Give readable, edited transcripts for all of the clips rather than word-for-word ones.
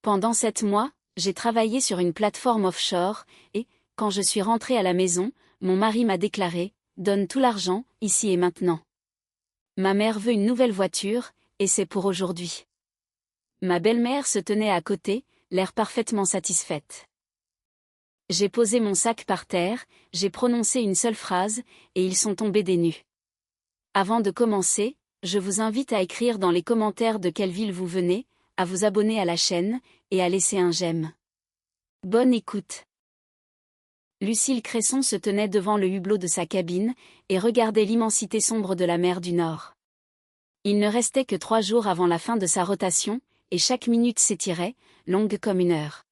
Pendant 7 mois, j'ai travaillé sur une plateforme offshore, et, quand je suis rentrée à la maison, mon mari m'a déclaré « Donne tout l'argent, ici et maintenant. Ma mère veut une nouvelle voiture, et c'est pour aujourd'hui. » Ma belle-mère se tenait à côté, l'air parfaitement satisfaite. J'ai posé mon sac par terre, j'ai prononcé une seule phrase, et ils sont tombés des nues. Avant de commencer, je vous invite à écrire dans les commentaires de quelle ville vous venez, à vous abonner à la chaîne, et à laisser un j'aime. Bonne écoute. Lucille Cresson se tenait devant le hublot de sa cabine, et regardait l'immensité sombre de la mer du Nord. Il ne restait que 3 jours avant la fin de sa rotation, et chaque minute s'étirait, longue comme une heure.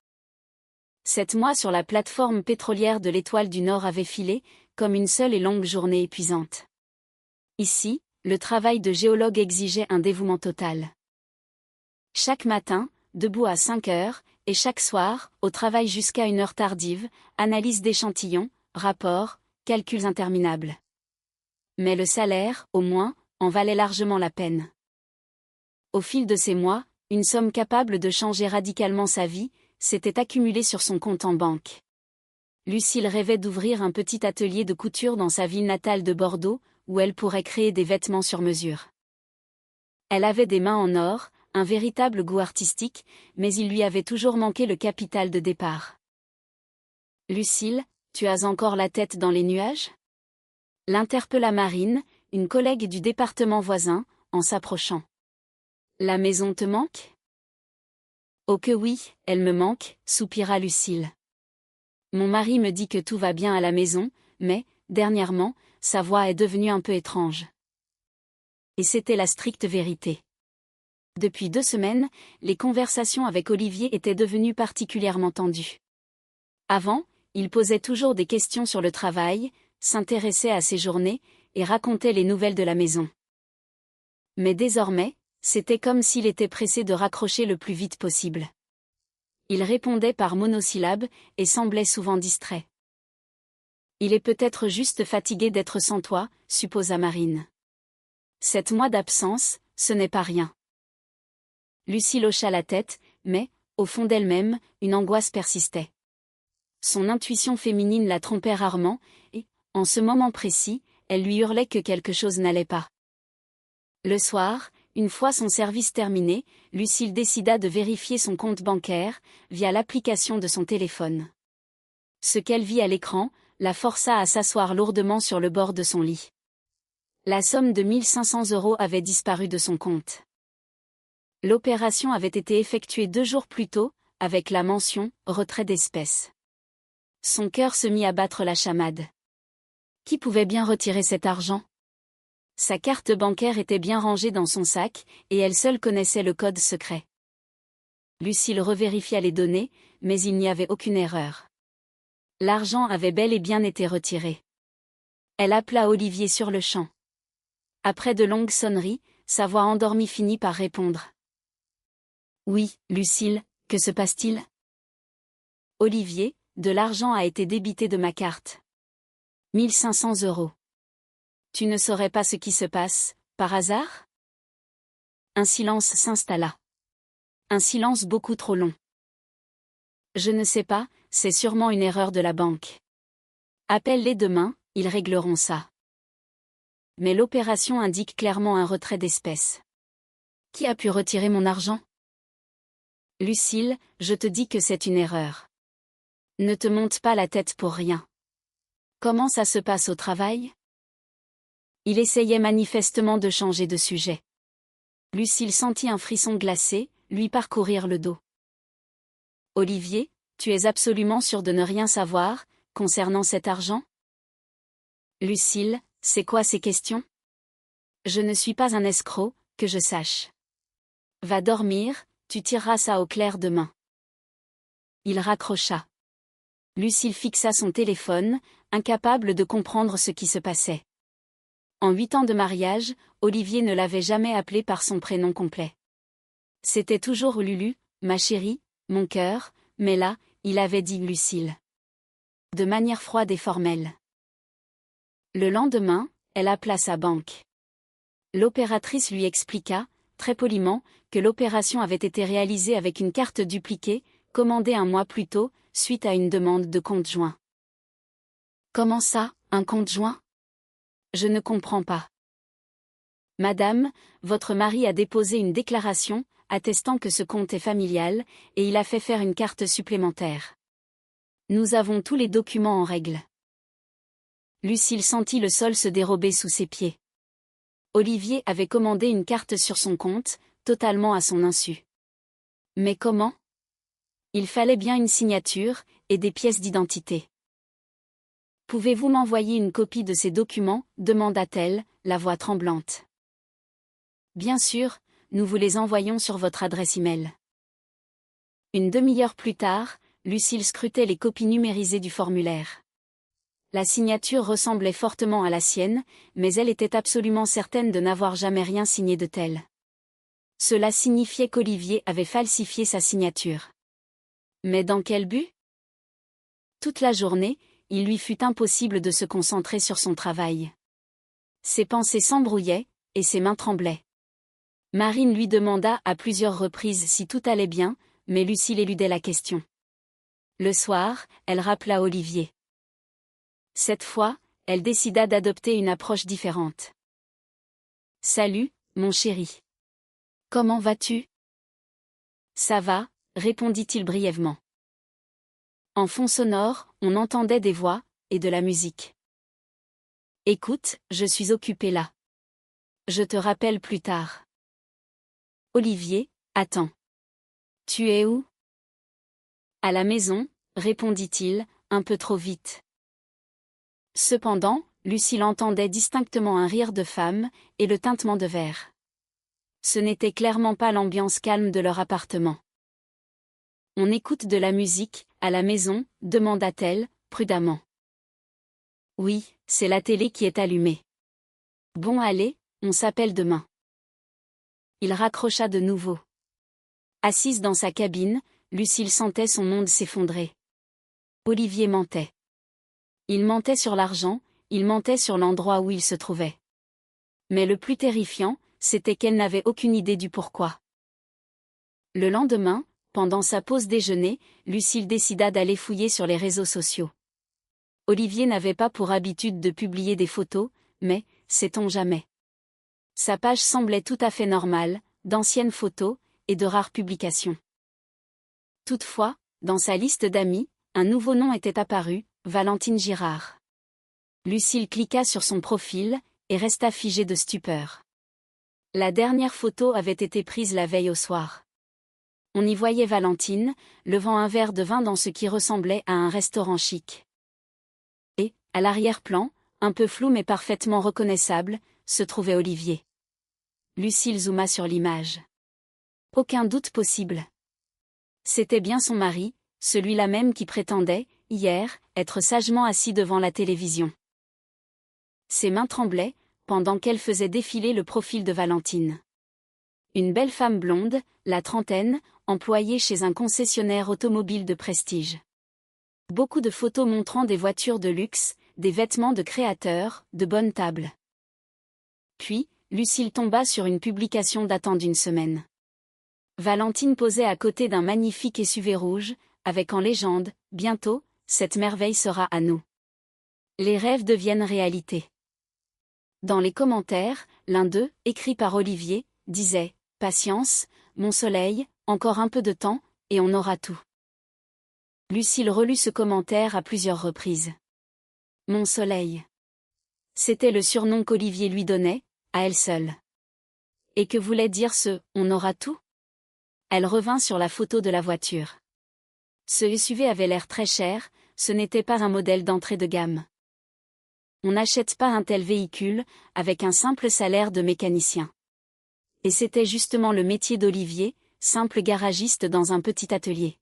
7 mois sur la plateforme pétrolière de l'Étoile du Nord avaient filé, comme une seule et longue journée épuisante. Ici, le travail de géologue exigeait un dévouement total. Chaque matin, debout à 5 heures, et chaque soir, au travail jusqu'à une heure tardive, analyse d'échantillons, rapports, calculs interminables. Mais le salaire, au moins, en valait largement la peine. Au fil de ces mois, une somme capable de changer radicalement sa vie, s'était accumulée sur son compte en banque. Lucille rêvait d'ouvrir un petit atelier de couture dans sa ville natale de Bordeaux, où elle pourrait créer des vêtements sur mesure. Elle avait des mains en or, un véritable goût artistique, mais il lui avait toujours manqué le capital de départ. « Lucille, tu as encore la tête dans les nuages ?» l'interpella Marine, une collègue du département voisin, en s'approchant. « La maison te manque ?» « Oh que oui, elle me manque, » soupira Lucille. « Mon mari me dit que tout va bien à la maison, mais, dernièrement, sa voix est devenue un peu étrange. » Et c'était la stricte vérité. Depuis 2 semaines, les conversations avec Olivier étaient devenues particulièrement tendues. Avant, il posait toujours des questions sur le travail, s'intéressait à ses journées, et racontait les nouvelles de la maison. Mais désormais, c'était comme s'il était pressé de raccrocher le plus vite possible. Il répondait par monosyllabes, et semblait souvent distrait. « Il est peut-être juste fatigué d'être sans toi, » supposa Marine. « 7 mois d'absence, ce n'est pas rien. » Lucille hocha la tête, mais, au fond d'elle-même, une angoisse persistait. Son intuition féminine la trompait rarement, et, en ce moment précis, elle lui hurlait que quelque chose n'allait pas. Le soir, une fois son service terminé, Lucille décida de vérifier son compte bancaire, via l'application de son téléphone. Ce qu'elle vit à l'écran, la força à s'asseoir lourdement sur le bord de son lit. La somme de 1 500 € avait disparu de son compte. L'opération avait été effectuée 2 jours plus tôt, avec la mention « retrait d'espèces ». Son cœur se mit à battre la chamade. Qui pouvait bien retirer cet argent ? Sa carte bancaire était bien rangée dans son sac, et elle seule connaissait le code secret. Lucille revérifia les données, mais il n'y avait aucune erreur. L'argent avait bel et bien été retiré. Elle appela Olivier sur le champ. Après de longues sonneries, sa voix endormie finit par répondre. « Oui, Lucille, que se passe-t-il ? » « Olivier, de l'argent a été débité de ma carte. 1 500 €. Tu ne saurais pas ce qui se passe, par hasard ? » Un silence s'installa. Un silence beaucoup trop long. « Je ne sais pas, c'est sûrement une erreur de la banque. Appelle-les demain, ils régleront ça. » Mais l'opération indique clairement un retrait d'espèces. Qui a pu retirer mon argent ? Lucille, je te dis que c'est une erreur. Ne te monte pas la tête pour rien. Comment ça se passe au travail ? Il essayait manifestement de changer de sujet. Lucille sentit un frisson glacé, lui parcourir le dos. Olivier, tu es absolument sûr de ne rien savoir, concernant cet argent ? Lucille, c'est quoi ces questions ? Je ne suis pas un escroc, que je sache. Va dormir, tu tireras ça au clair demain. Il raccrocha. Lucille fixa son téléphone, incapable de comprendre ce qui se passait. En 8 ans de mariage, Olivier ne l'avait jamais appelée par son prénom complet. C'était toujours Lulu, ma chérie, mon cœur, mais là, il avait dit Lucille. De manière froide et formelle. Le lendemain, elle appela sa banque. L'opératrice lui expliqua, très poliment, que l'opération avait été réalisée avec une carte dupliquée, commandée un mois plus tôt, suite à une demande de compte joint. Comment ça, un compte joint? Je ne comprends pas. Madame, votre mari a déposé une déclaration, attestant que ce compte est familial, et il a fait faire une carte supplémentaire. Nous avons tous les documents en règle. Lucille sentit le sol se dérober sous ses pieds. Olivier avait commandé une carte sur son compte, totalement à son insu. Mais comment? Il fallait bien une signature, et des pièces d'identité. Pouvez-vous m'envoyer une copie de ces documents, demanda-t-elle, la voix tremblante. Bien sûr, nous vous les envoyons sur votre adresse e-mail. Une demi-heure plus tard, Lucille scrutait les copies numérisées du formulaire. La signature ressemblait fortement à la sienne, mais elle était absolument certaine de n'avoir jamais rien signé de tel. Cela signifiait qu'Olivier avait falsifié sa signature. Mais dans quel but? Toute la journée, il lui fut impossible de se concentrer sur son travail. Ses pensées s'embrouillaient, et ses mains tremblaient. Marine lui demanda à plusieurs reprises si tout allait bien, mais Lucille éludait la question. Le soir, elle rappela Olivier. Cette fois, elle décida d'adopter une approche différente. « Salut, mon chéri. Comment vas-tu? » « Ça va, » répondit-il brièvement. En fond sonore, on entendait des voix, et de la musique. « Écoute, je suis occupée là. Je te rappelle plus tard. » Olivier, attends. Tu es où? À la maison, répondit-il, un peu trop vite. Cependant, Lucille entendait distinctement un rire de femme, et le tintement de verre. Ce n'était clairement pas l'ambiance calme de leur appartement. On écoute de la musique, à la maison, demanda-t-elle, prudemment. Oui, c'est la télé qui est allumée. Bon allez, on s'appelle demain. Il raccrocha de nouveau. Assise dans sa cabine, Lucille sentait son monde s'effondrer. Olivier mentait. Il mentait sur l'argent, il mentait sur l'endroit où il se trouvait. Mais le plus terrifiant, c'était qu'elle n'avait aucune idée du pourquoi. Le lendemain, pendant sa pause déjeuner, Lucille décida d'aller fouiller sur les réseaux sociaux. Olivier n'avait pas pour habitude de publier des photos, mais, sait-on jamais. Sa page semblait tout à fait normale, d'anciennes photos, et de rares publications. Toutefois, dans sa liste d'amis, un nouveau nom était apparu, Valentine Girard. Lucille cliqua sur son profil, et resta figée de stupeur. La dernière photo avait été prise la veille au soir. On y voyait Valentine, levant un verre de vin dans ce qui ressemblait à un restaurant chic. Et, à l'arrière-plan, un peu flou mais parfaitement reconnaissable, se trouvait Olivier. Lucille zooma sur l'image. Aucun doute possible. C'était bien son mari, celui-là même qui prétendait, hier, être sagement assis devant la télévision. Ses mains tremblaient, pendant qu'elle faisait défiler le profil de Valentine. Une belle femme blonde, la trentaine, employée chez un concessionnaire automobile de prestige. Beaucoup de photos montrant des voitures de luxe, des vêtements de créateurs, de bonnes tables. Puis, Lucille tomba sur une publication datant d'une semaine. Valentine posait à côté d'un magnifique SUV rouge, avec en légende, « Bientôt, cette merveille sera à nous. » Les rêves deviennent réalité. Dans les commentaires, l'un d'eux, écrit par Olivier, disait « Patience, mon soleil, encore un peu de temps, et on aura tout. » Lucille relut ce commentaire à plusieurs reprises. Mon soleil. C'était le surnom qu'Olivier lui donnait, à elle seule. Et que voulait dire ce « on aura tout » ? Elle revint sur la photo de la voiture. Ce SUV avait l'air très cher, ce n'était pas un modèle d'entrée de gamme. On n'achète pas un tel véhicule, avec un simple salaire de mécanicien. Et c'était justement le métier d'Olivier, simple garagiste dans un petit atelier.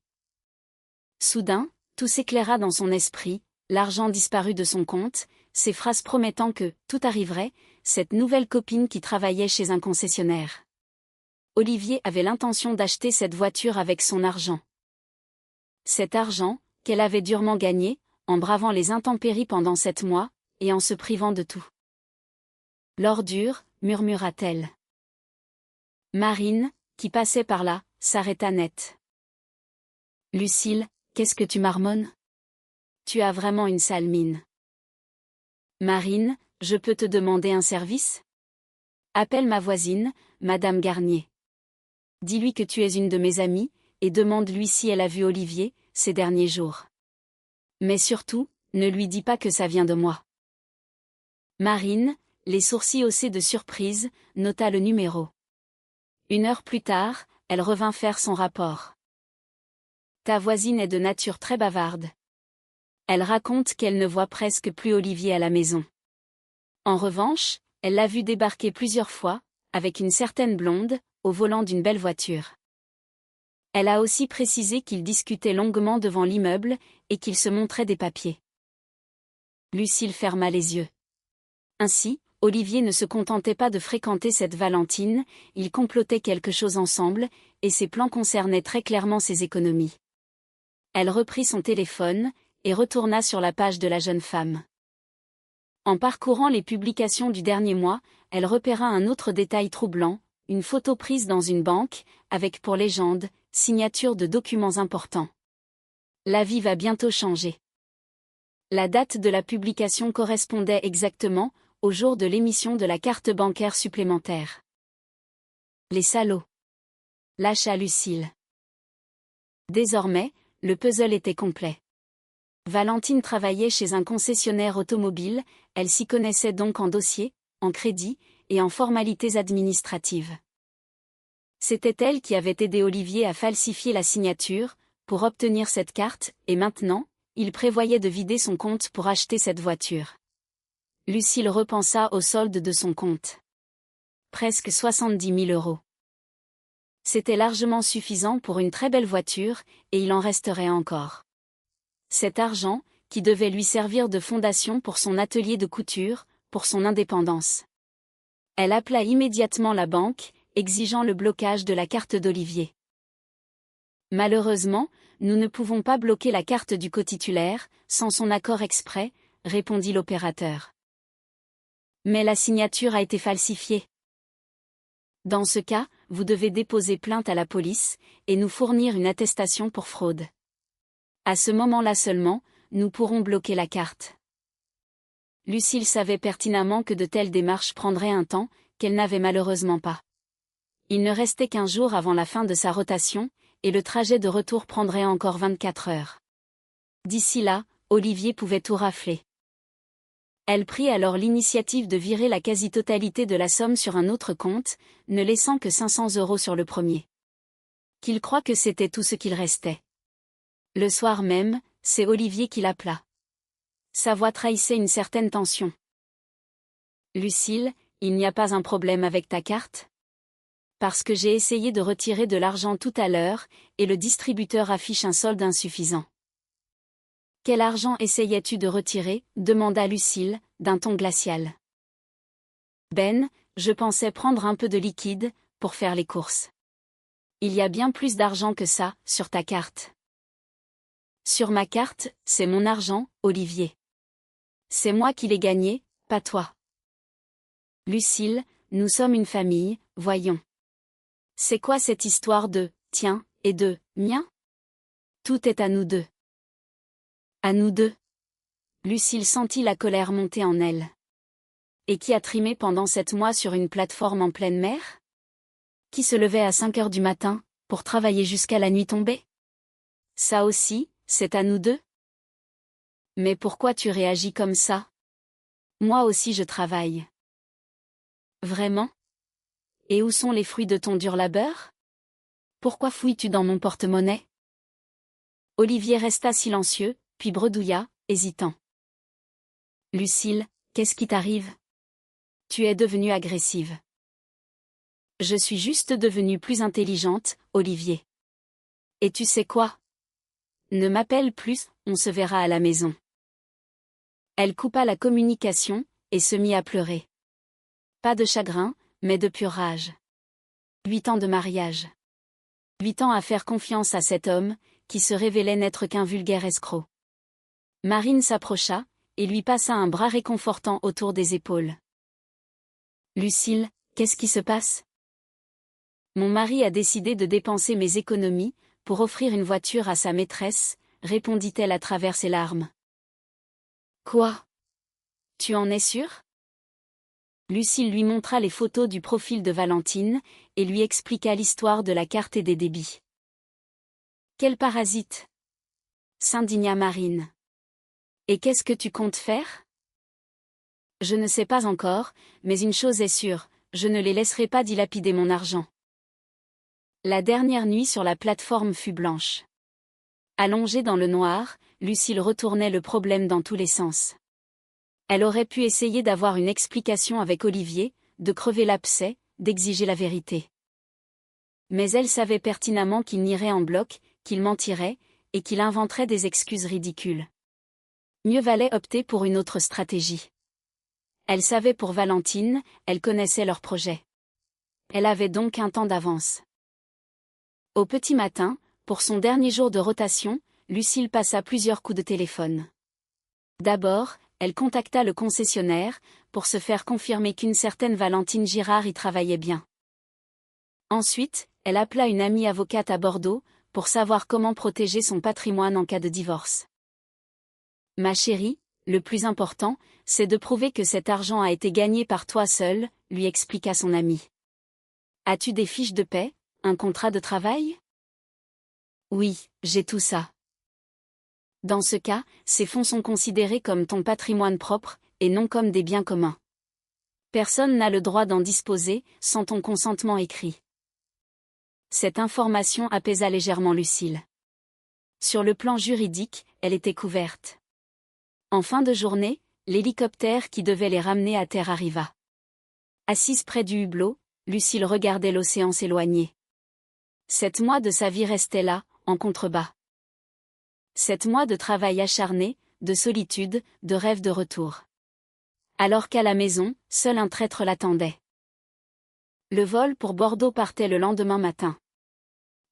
Soudain, tout s'éclaira dans son esprit, l'argent disparut de son compte, ses phrases promettant que tout arriverait, cette nouvelle copine qui travaillait chez un concessionnaire. Olivier avait l'intention d'acheter cette voiture avec son argent. Cet argent, qu'elle avait durement gagné, en bravant les intempéries pendant 7 mois, et en se privant de tout. L'ordure, murmura-t-elle. Marine, qui passait par là, s'arrêta net. Lucille, qu'est-ce que tu marmonnes? Tu as vraiment une sale mine. Marine, je peux te demander un service? Appelle ma voisine, Madame Garnier. Dis-lui que tu es une de mes amies, et demande-lui si elle a vu Olivier, ces derniers jours. Mais surtout, ne lui dis pas que ça vient de moi. Marine, les sourcils haussés de surprise, nota le numéro. 1 heure plus tard, elle revint faire son rapport. Ta voisine est de nature très bavarde. Elle raconte qu'elle ne voit presque plus Olivier à la maison. En revanche, elle l'a vu débarquer plusieurs fois, avec une certaine blonde, au volant d'une belle voiture. Elle a aussi précisé qu'ils discutaient longuement devant l'immeuble, et qu'ils se montraient des papiers. Lucille ferma les yeux. Ainsi, Olivier ne se contentait pas de fréquenter cette Valentine, ils complotaient quelque chose ensemble, et ses plans concernaient très clairement ses économies. Elle reprit son téléphone, et retourna sur la page de la jeune femme. En parcourant les publications du dernier mois, elle repéra un autre détail troublant, une photo prise dans une banque, avec pour légende, signature de documents importants. La vie va bientôt changer. La date de la publication correspondait exactement au jour de l'émission de la carte bancaire supplémentaire. Les salauds. Lâcha Lucille. Désormais, le puzzle était complet. Valentine travaillait chez un concessionnaire automobile, elle s'y connaissait donc en dossier, en crédit, et en formalités administratives. C'était elle qui avait aidé Olivier à falsifier la signature, pour obtenir cette carte, et maintenant, il prévoyait de vider son compte pour acheter cette voiture. Lucille repensa au solde de son compte. Presque 70 000 €. C'était largement suffisant pour une très belle voiture, et il en resterait encore. Cet argent, qui devait lui servir de fondation pour son atelier de couture, pour son indépendance. Elle appela immédiatement la banque, exigeant le blocage de la carte d'Olivier. Malheureusement, nous ne pouvons pas bloquer la carte du cotitulaire, sans son accord exprès, répondit l'opérateur. Mais la signature a été falsifiée. Dans ce cas, vous devez déposer plainte à la police, et nous fournir une attestation pour fraude. À ce moment-là seulement, nous pourrons bloquer la carte. Lucille savait pertinemment que de telles démarches prendraient un temps, qu'elle n'avait malheureusement pas. Il ne restait qu'1 jour avant la fin de sa rotation, et le trajet de retour prendrait encore 24 heures. D'ici là, Olivier pouvait tout rafler. Elle prit alors l'initiative de virer la quasi-totalité de la somme sur un autre compte, ne laissant que 500 € sur le premier. Qu'il croit que c'était tout ce qu'il restait. Le soir même, c'est Olivier qui l'appela. Sa voix trahissait une certaine tension. Lucille, il n'y a pas un problème avec ta carte? Parce que j'ai essayé de retirer de l'argent tout à l'heure, et le distributeur affiche un solde insuffisant. Quel argent essayais-tu de retirer? Demanda Lucille, d'un ton glacial. Ben, je pensais prendre un peu de liquide, pour faire les courses. Il y a bien plus d'argent que ça, sur ta carte. Sur ma carte, c'est mon argent, Olivier. C'est moi qui l'ai gagné, pas toi. Lucille, nous sommes une famille, voyons. C'est quoi cette histoire de « tiens » et de « mien » ? Tout est à nous deux. À nous deux. Lucille sentit la colère monter en elle. Et qui a trimé pendant 7 mois sur une plateforme en pleine mer? Qui se levait à 5 heures du matin, pour travailler jusqu'à la nuit tombée? Ça aussi, c'est à nous deux? Mais pourquoi tu réagis comme ça? Moi aussi je travaille. Vraiment? Et où sont les fruits de ton dur labeur? Pourquoi fouilles-tu dans mon porte-monnaie? Olivier resta silencieux, puis bredouilla, hésitant. Lucille, qu'est-ce qui t'arrive? Tu es devenue agressive. Je suis juste devenue plus intelligente, Olivier. Et tu sais quoi? Ne m'appelle plus, on se verra à la maison. Elle coupa la communication, et se mit à pleurer. Pas de chagrin, mais de pure rage. 8 ans de mariage. 8 ans à faire confiance à cet homme, qui se révélait n'être qu'un vulgaire escroc. Marine s'approcha, et lui passa un bras réconfortant autour des épaules. Lucille, qu'est-ce qui se passe? Mon mari a décidé de dépenser mes économies pour offrir une voiture à sa maîtresse, répondit-elle à travers ses larmes. Quoi? Tu en es sûre? Lucille lui montra les photos du profil de Valentine et lui expliqua l'histoire de la carte et des débits. Quel parasite! S'indigna Marine. Et qu'est-ce que tu comptes faire? Je ne sais pas encore, mais une chose est sûre, je ne les laisserai pas dilapider mon argent. La dernière nuit sur la plateforme fut blanche. Allongée dans le noir, Lucille retournait le problème dans tous les sens. Elle aurait pu essayer d'avoir une explication avec Olivier, de crever l'abcès, d'exiger la vérité. Mais elle savait pertinemment qu'il nierait en bloc, qu'il mentirait, et qu'il inventerait des excuses ridicules. Mieux valait opter pour une autre stratégie. Elle savait pour Valentine, elle connaissait leur projet. Elle avait donc un temps d'avance. Au petit matin, pour son dernier jour de rotation, Lucille passa plusieurs coups de téléphone. D'abord, elle contacta le concessionnaire, pour se faire confirmer qu'une certaine Valentine Girard y travaillait bien. Ensuite, elle appela une amie avocate à Bordeaux, pour savoir comment protéger son patrimoine en cas de divorce. Ma chérie, le plus important, c'est de prouver que cet argent a été gagné par toi seule, lui expliqua son amie. As-tu des fiches de paie, un contrat de travail? Oui, j'ai tout ça. Dans ce cas, ces fonds sont considérés comme ton patrimoine propre, et non comme des biens communs. Personne n'a le droit d'en disposer, sans ton consentement écrit. Cette information apaisa légèrement Lucille. Sur le plan juridique, elle était couverte. En fin de journée, l'hélicoptère qui devait les ramener à terre arriva. Assise près du hublot, Lucille regardait l'océan s'éloigner. 7 mois de sa vie restaient là, en contrebas. 7 mois de travail acharné, de solitude, de rêve de retour. Alors qu'à la maison, seul un traître l'attendait. Le vol pour Bordeaux partait le lendemain matin.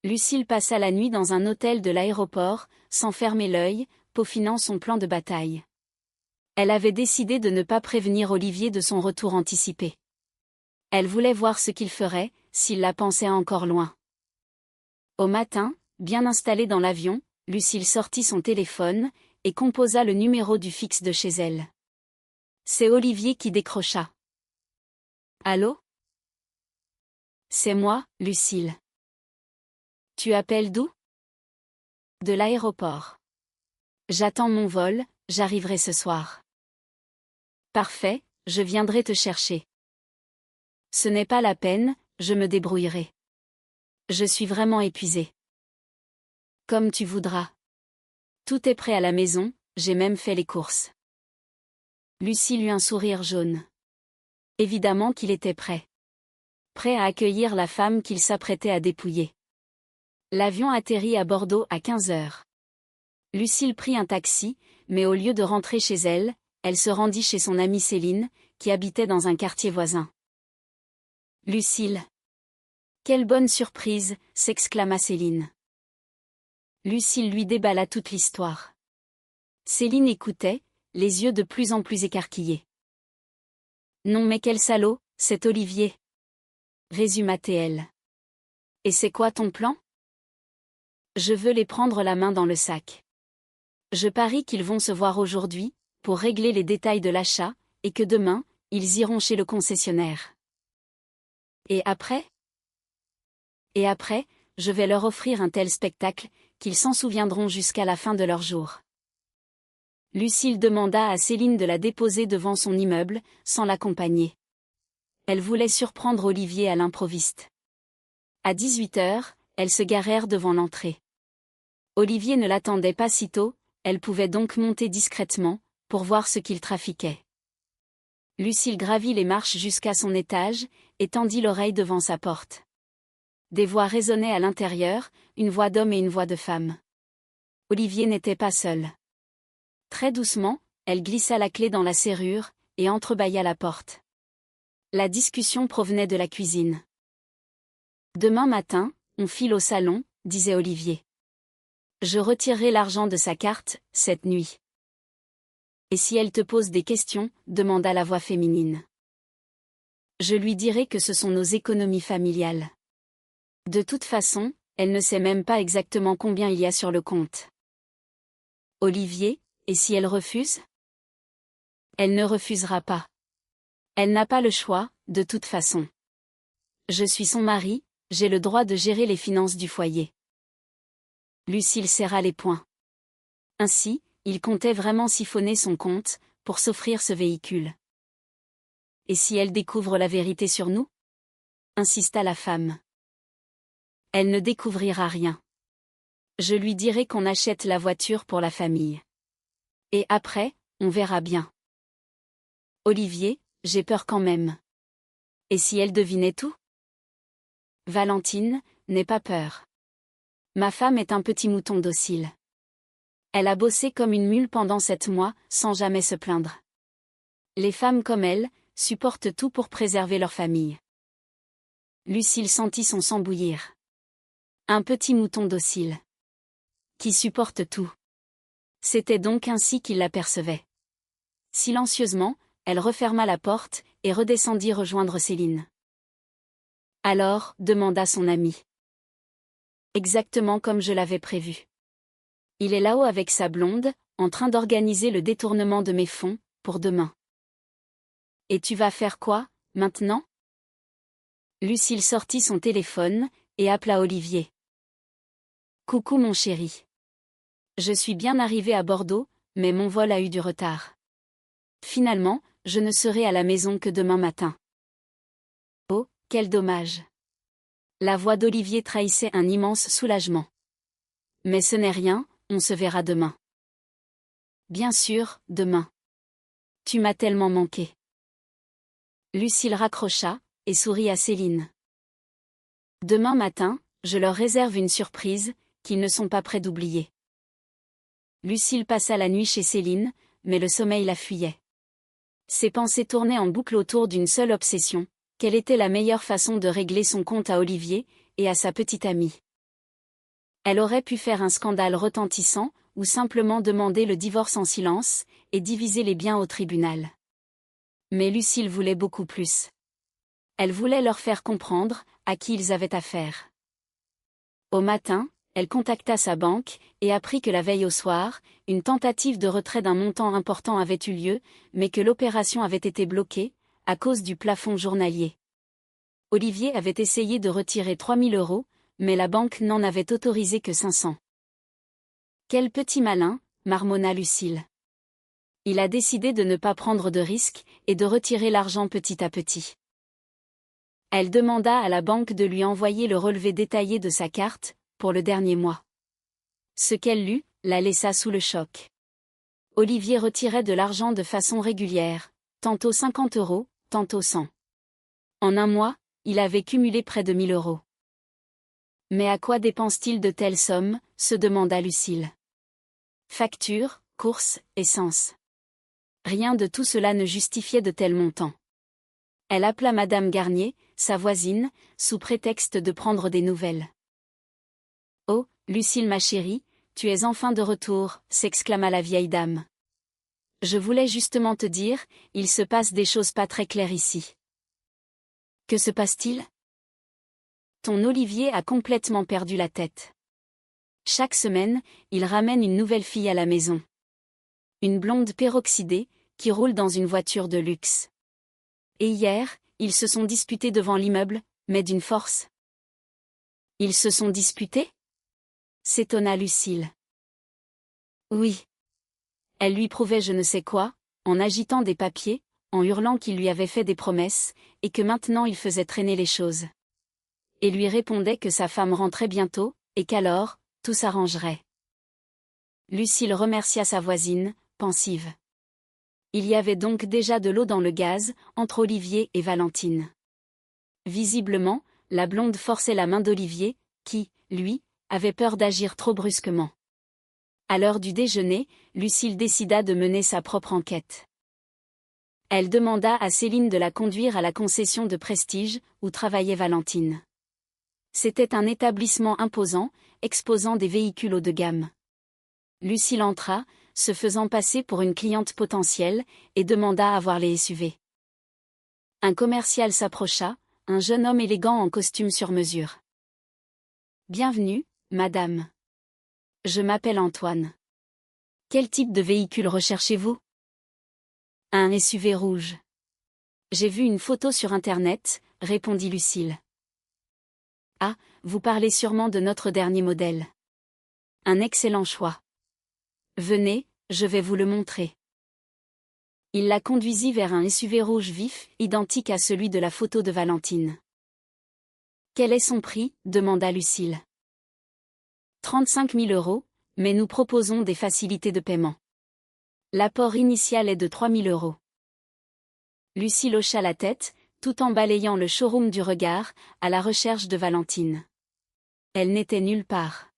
Lucille passa la nuit dans un hôtel de l'aéroport, sans fermer l'œil, peaufinant son plan de bataille. Elle avait décidé de ne pas prévenir Olivier de son retour anticipé. Elle voulait voir ce qu'il ferait, s'il la pensait encore loin. Au matin, bien installée dans l'avion, Lucille sortit son téléphone, et composa le numéro du fixe de chez elle. C'est Olivier qui décrocha. Allô? C'est moi, Lucille. Tu appelles d'où? De l'aéroport. J'attends mon vol, j'arriverai ce soir. Parfait, je viendrai te chercher. Ce n'est pas la peine, je me débrouillerai. Je suis vraiment épuisée. Comme tu voudras. Tout est prêt à la maison, j'ai même fait les courses. Lucille eut un sourire jaune. Évidemment qu'il était prêt. Prêt à accueillir la femme qu'il s'apprêtait à dépouiller. L'avion atterrit à Bordeaux à 15 heures. Lucille prit un taxi, mais au lieu de rentrer chez elle, elle se rendit chez son amie Céline, qui habitait dans un quartier voisin. Lucille. Quelle bonne surprise, s'exclama Céline. Lucille lui déballa toute l'histoire. Céline écoutait, les yeux de plus en plus écarquillés. Non mais quel salaud, c'est Olivier. Résuma-t-elle. Et c'est quoi ton plan? Je veux les prendre la main dans le sac. Je parie qu'ils vont se voir aujourd'hui, pour régler les détails de l'achat, et que demain, ils iront chez le concessionnaire. Et après? Et après, je vais leur offrir un tel spectacle, qu'ils s'en souviendront jusqu'à la fin de leur jour. Lucille demanda à Céline de la déposer devant son immeuble, sans l'accompagner. Elle voulait surprendre Olivier à l'improviste. À 18 heures, elles se garèrent devant l'entrée. Olivier ne l'attendait pas si tôt, elle pouvait donc monter discrètement, pour voir ce qu'il trafiquait. Lucille gravit les marches jusqu'à son étage, et tendit l'oreille devant sa porte. Des voix résonnaient à l'intérieur, une voix d'homme et une voix de femme. Olivier n'était pas seul. Très doucement, elle glissa la clé dans la serrure, et entrebâilla la porte. La discussion provenait de la cuisine. Demain matin, on file au salon, disait Olivier. Je retirerai l'argent de sa carte, cette nuit. Et si elle te pose des questions, demanda la voix féminine. Je lui dirai que ce sont nos économies familiales. De toute façon, elle ne sait même pas exactement combien il y a sur le compte. Olivier, et si elle refuse? Elle ne refusera pas. Elle n'a pas le choix, de toute façon. Je suis son mari, j'ai le droit de gérer les finances du foyer. Lucille serra les poings. Ainsi, il comptait vraiment siphonner son compte, pour s'offrir ce véhicule. Et si elle découvre la vérité sur nous? Insista la femme. Elle ne découvrira rien. Je lui dirai qu'on achète la voiture pour la famille. Et après, on verra bien. Olivier, j'ai peur quand même. Et si elle devinait tout? Valentine, n'aie pas peur. Ma femme est un petit mouton docile. Elle a bossé comme une mule pendant 7 mois, sans jamais se plaindre. Les femmes comme elle, supportent tout pour préserver leur famille. Lucille sentit son sang bouillir. Un petit mouton docile. Qui supporte tout. C'était donc ainsi qu'il l'apercevait. Silencieusement, elle referma la porte, et redescendit rejoindre Céline. Alors, demanda son ami. Exactement comme je l'avais prévu. Il est là-haut avec sa blonde, en train d'organiser le détournement de mes fonds, pour demain. Et tu vas faire quoi, maintenant? Lucille sortit son téléphone, et appela Olivier. Coucou mon chéri. Je suis bien arrivée à Bordeaux, mais mon vol a eu du retard. Finalement, je ne serai à la maison que demain matin. Oh, quel dommage. La voix d'Olivier trahissait un immense soulagement. Mais ce n'est rien, on se verra demain. Bien sûr, demain. Tu m'as tellement manqué. Lucille raccrocha, et sourit à Céline. Demain matin, je leur réserve une surprise, qu'ils ne sont pas prêts d'oublier. Lucille passa la nuit chez Céline, mais le sommeil la fuyait. Ses pensées tournaient en boucle autour d'une seule obsession, quelle était la meilleure façon de régler son compte à Olivier, et à sa petite amie. Elle aurait pu faire un scandale retentissant, ou simplement demander le divorce en silence, et diviser les biens au tribunal. Mais Lucille voulait beaucoup plus. Elle voulait leur faire comprendre, à qui ils avaient affaire. Au matin, elle contacta sa banque, et apprit que la veille au soir, une tentative de retrait d'un montant important avait eu lieu, mais que l'opération avait été bloquée, à cause du plafond journalier. Olivier avait essayé de retirer 3 000 €, mais la banque n'en avait autorisé que 500. Quel petit malin, marmonna Lucille. Il a décidé de ne pas prendre de risques, et de retirer l'argent petit à petit. Elle demanda à la banque de lui envoyer le relevé détaillé de sa carte, pour le dernier mois. Ce qu'elle lut, la laissa sous le choc. Olivier retirait de l'argent de façon régulière, tantôt 50 €, tantôt 100. En un mois, il avait cumulé près de 1 000 €. Mais à quoi dépense-t-il de telles sommes, se demanda Lucille. Factures, courses, essence. Rien de tout cela ne justifiait de tels montants. Elle appela Madame Garnier, sa voisine, sous prétexte de prendre des nouvelles. « Oh, Lucille ma chérie, tu es enfin de retour », s'exclama la vieille dame. « Je voulais justement te dire, il se passe des choses pas très claires ici. » Que se passe-t-il? Ton Olivier a complètement perdu la tête. Chaque semaine, il ramène une nouvelle fille à la maison. Une blonde peroxydée, qui roule dans une voiture de luxe. Et hier, ils se sont disputés devant l'immeuble, mais d'une force. Ils se sont disputés? S'étonna Lucille. Oui. Elle lui prouvait je ne sais quoi, en agitant des papiers, en hurlant qu'il lui avait fait des promesses, et que maintenant il faisait traîner les choses. Et lui répondait que sa femme rentrait bientôt, et qu'alors, tout s'arrangerait. Lucille remercia sa voisine, pensive. Il y avait donc déjà de l'eau dans le gaz, entre Olivier et Valentine. Visiblement, la blonde forçait la main d'Olivier, qui, lui, avait peur d'agir trop brusquement. À l'heure du déjeuner, Lucille décida de mener sa propre enquête. Elle demanda à Céline de la conduire à la concession de Prestige, où travaillait Valentine. C'était un établissement imposant, exposant des véhicules haut de gamme. Lucille entra, se faisant passer pour une cliente potentielle, et demanda à voir les SUV. Un commercial s'approcha, un jeune homme élégant en costume sur mesure. Bienvenue, madame. Je m'appelle Antoine. Quel type de véhicule recherchez-vous? Un SUV rouge. J'ai vu une photo sur Internet, répondit Lucille. Ah, vous parlez sûrement de notre dernier modèle. Un excellent choix. Venez, je vais vous le montrer. Il la conduisit vers un SUV rouge vif, identique à celui de la photo de Valentine. Quel est son prix? Demanda Lucille. 35 000 €, mais nous proposons des facilités de paiement. L'apport initial est de 3 000 €. Lucille hocha la tête, tout en balayant le showroom du regard, à la recherche de Valentine. Elle n'était nulle part.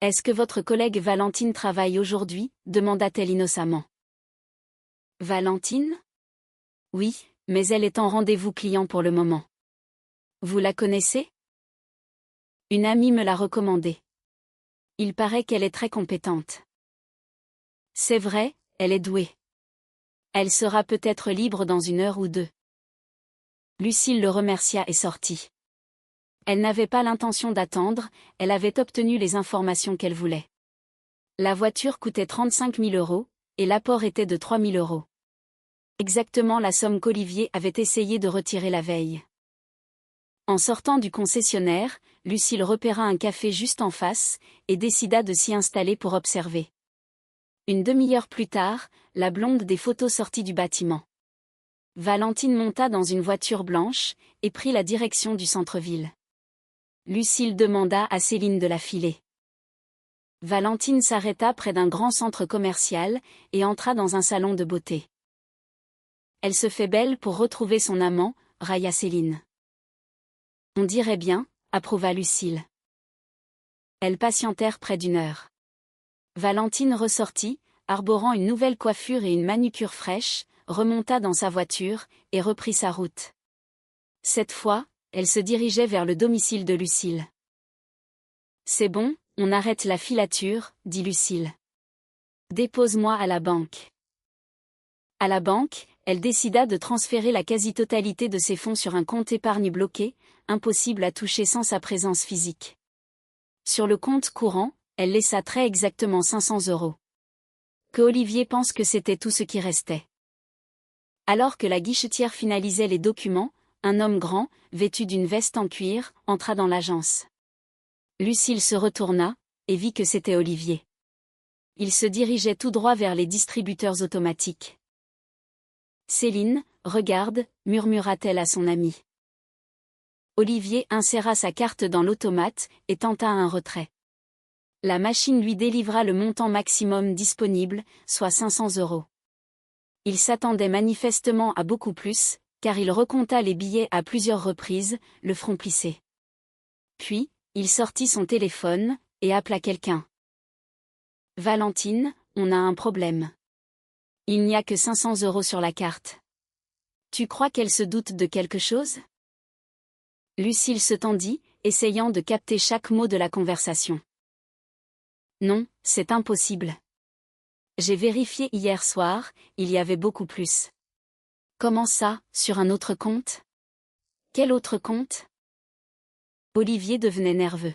Est-ce que votre collègue Valentine travaille aujourd'hui? Demanda-t-elle innocemment. Valentine? Oui, mais elle est en rendez-vous client pour le moment. Vous la connaissez? Une amie me l'a recommandée. Il paraît qu'elle est très compétente. C'est vrai, elle est douée. Elle sera peut-être libre dans 1 heure ou 2. Lucille le remercia et sortit. Elle n'avait pas l'intention d'attendre, elle avait obtenu les informations qu'elle voulait. La voiture coûtait 35 000 €, et l'apport était de 3 000 €. Exactement la somme qu'Olivier avait essayé de retirer la veille. En sortant du concessionnaire, Lucille repéra un café juste en face, et décida de s'y installer pour observer. Une demi-heure plus tard, la blonde des photos sortit du bâtiment. Valentine monta dans une voiture blanche, et prit la direction du centre-ville. Lucille demanda à Céline de la filer. Valentine s'arrêta près d'un grand centre commercial, et entra dans un salon de beauté. Elle se fait belle pour retrouver son amant, railla Céline. On dirait bien, approuva Lucille. Elles patientèrent près d'1 heure. Valentine ressortit, arborant une nouvelle coiffure et une manucure fraîche, remonta dans sa voiture, et reprit sa route. Cette fois, elle se dirigeait vers le domicile de Lucille. C'est bon, on arrête la filature, dit Lucille. Dépose-moi à la banque. À la banque, elle décida de transférer la quasi-totalité de ses fonds sur un compte épargne bloqué, impossible à toucher sans sa présence physique. Sur le compte courant, elle laissa très exactement 500 €. Que Olivier pense que c'était tout ce qui restait. Alors que la guichetière finalisait les documents, un homme grand, vêtu d'une veste en cuir, entra dans l'agence. Lucille se retourna, et vit que c'était Olivier. Il se dirigeait tout droit vers les distributeurs automatiques. Céline, regarde, murmura-t-elle à son amie. Olivier inséra sa carte dans l'automate, et tenta un retrait. La machine lui délivra le montant maximum disponible, soit 500 €. Il s'attendait manifestement à beaucoup plus, car il recompta les billets à plusieurs reprises, le front plissé. Puis, il sortit son téléphone, et appela quelqu'un. Valentine, on a un problème. Il n'y a que 500 € sur la carte. Tu crois qu'elle se doute de quelque chose? Lucille se tendit, essayant de capter chaque mot de la conversation. Non, c'est impossible. J'ai vérifié hier soir, il y avait beaucoup plus. Comment ça, sur un autre compte? Quel autre compte? Olivier devenait nerveux.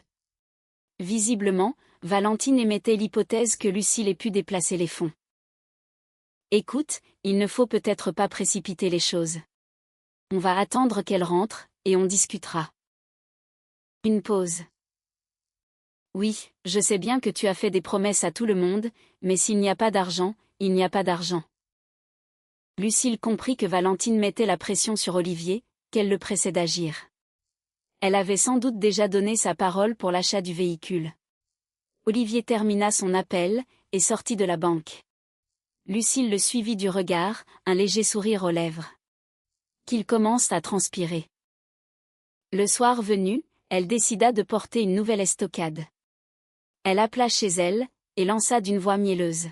Visiblement, Valentine émettait l'hypothèse que Lucille ait pu déplacer les fonds. Écoute, il ne faut peut-être pas précipiter les choses. On va attendre qu'elle rentre, et on discutera. Une pause. Oui, je sais bien que tu as fait des promesses à tout le monde, mais s'il n'y a pas d'argent, il n'y a pas d'argent. Lucille comprit que Valentine mettait la pression sur Olivier, qu'elle le pressait d'agir. Elle avait sans doute déjà donné sa parole pour l'achat du véhicule. Olivier termina son appel, et sortit de la banque. Lucille le suivit du regard, un léger sourire aux lèvres. Qu'il commence à transpirer. Le soir venu, elle décida de porter une nouvelle estocade. Elle appela chez elle, et lança d'une voix mielleuse.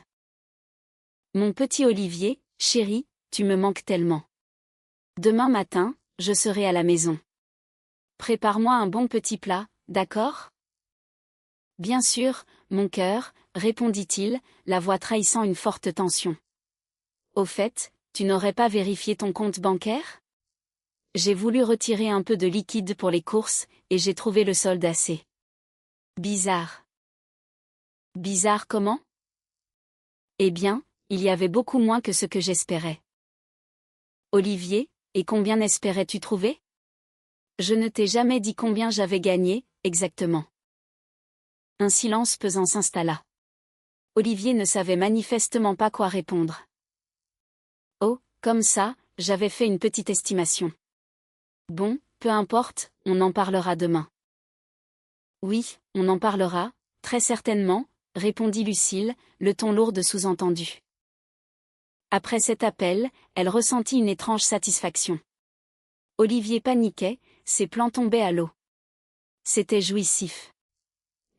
Mon petit Olivier, chéri, tu me manques tellement. Demain matin, je serai à la maison. Prépare-moi un bon petit plat, d'accord? Bien sûr, mon cœur, répondit-il, la voix trahissant une forte tension. Au fait, tu n'aurais pas vérifié ton compte bancaire? J'ai voulu retirer un peu de liquide pour les courses, et j'ai trouvé le solde assez. Bizarre. Bizarre comment? Eh bien, il y avait beaucoup moins que ce que j'espérais. Olivier, et combien espérais-tu trouver? Je ne t'ai jamais dit combien j'avais gagné, exactement. Un silence pesant s'installa. Olivier ne savait manifestement pas quoi répondre. Oh, comme ça, j'avais fait une petite estimation. Bon, peu importe, on en parlera demain. Oui, on en parlera, très certainement, répondit Lucille, le ton lourd de sous-entendu. Après cet appel, elle ressentit une étrange satisfaction. Olivier paniquait, ses plans tombaient à l'eau. C'était jouissif.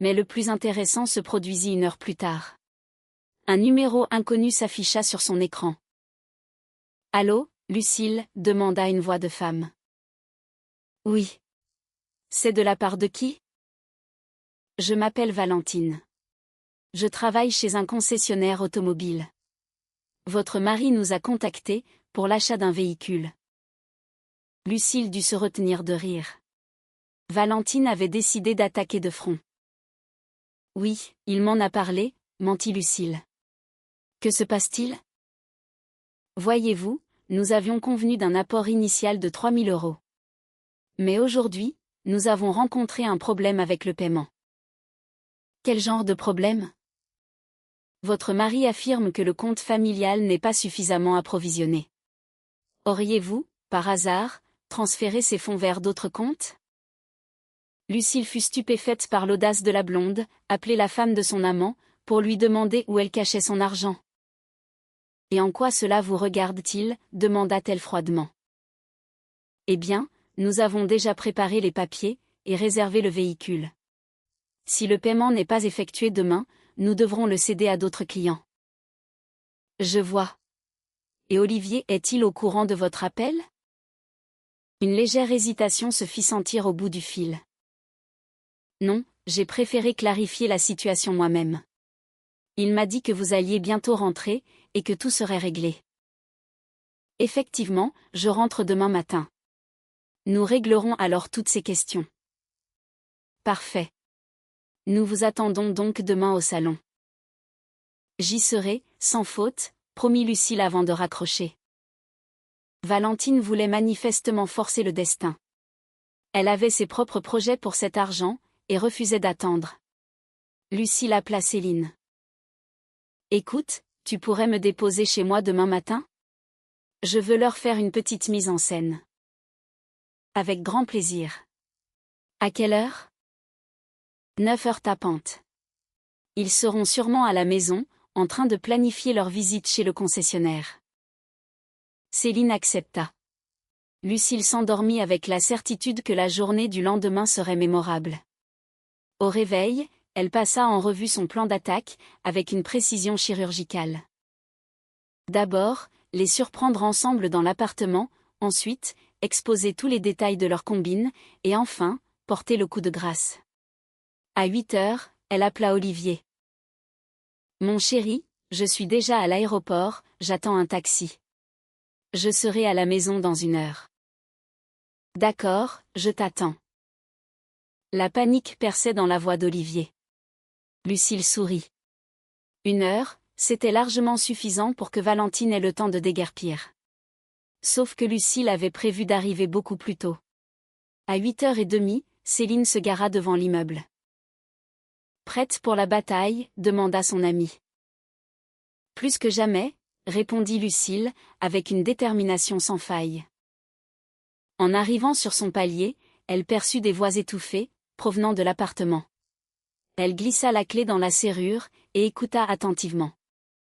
Mais le plus intéressant se produisit 1 heure plus tard. Un numéro inconnu s'afficha sur son écran. « Allô, Lucille ?» demanda une voix de femme. « Oui. »« C'est de la part de qui ? » ?»« Je m'appelle Valentine. Je travaille chez un concessionnaire automobile. Votre mari nous a contactés pour l'achat d'un véhicule. » Lucille dut se retenir de rire. Valentine avait décidé d'attaquer de front. « Oui, il m'en a parlé, » mentit Lucille. « Que se passe-t-il ? » « Voyez-vous, nous avions convenu d'un apport initial de 3 000 €. Mais aujourd'hui, nous avons rencontré un problème avec le paiement. » « Quel genre de problème ? » « Votre mari affirme que le compte familial n'est pas suffisamment approvisionné. Auriez-vous, par hasard, transféré ces fonds vers d'autres comptes ? » Lucille fut stupéfaite par l'audace de la blonde, appeler la femme de son amant, pour lui demander où elle cachait son argent. « Et en quoi cela vous regarde-t-il ? » demanda-t-elle froidement. « Eh bien, nous avons déjà préparé les papiers, et réservé le véhicule. Si le paiement n'est pas effectué demain, nous devrons le céder à d'autres clients. » « Je vois. Et Olivier est-il au courant de votre appel ? » Une légère hésitation se fit sentir au bout du fil. « Non, j'ai préféré clarifier la situation moi-même. Il m'a dit que vous alliez bientôt rentrer, et que tout serait réglé. » « Effectivement, je rentre demain matin. Nous réglerons alors toutes ces questions. » « Parfait. Nous vous attendons donc demain au salon. »« J'y serai, sans faute, » promit Lucille avant de raccrocher. Valentine voulait manifestement forcer le destin. Elle avait ses propres projets pour cet argent, et refusait d'attendre. Lucille appela Céline. « Écoute, tu pourrais me déposer chez moi demain matin ? Je veux leur faire une petite mise en scène. » « Avec grand plaisir. » « À quelle heure ? » 9 heures tapantes. Ils seront sûrement à la maison, en train de planifier leur visite chez le concessionnaire. Céline accepta. Lucille s'endormit avec la certitude que la journée du lendemain serait mémorable. Au réveil, elle passa en revue son plan d'attaque, avec une précision chirurgicale. D'abord, les surprendre ensemble dans l'appartement, ensuite, exposer tous les détails de leur combine, et enfin, porter le coup de grâce. À 8 heures, elle appela Olivier. « Mon chéri, je suis déjà à l'aéroport, j'attends un taxi. Je serai à la maison dans 1 heure. »« D'accord, je t'attends. » La panique perçait dans la voix d'Olivier. Lucille sourit. 1 heure, c'était largement suffisant pour que Valentine ait le temps de déguerpir. Sauf que Lucille avait prévu d'arriver beaucoup plus tôt. À 8h30, Céline se gara devant l'immeuble. « Prête pour la bataille ? » demanda son amie. « Plus que jamais, » répondit Lucille, avec une détermination sans faille. En arrivant sur son palier, elle perçut des voix étouffées, provenant de l'appartement. Elle glissa la clé dans la serrure, et écouta attentivement.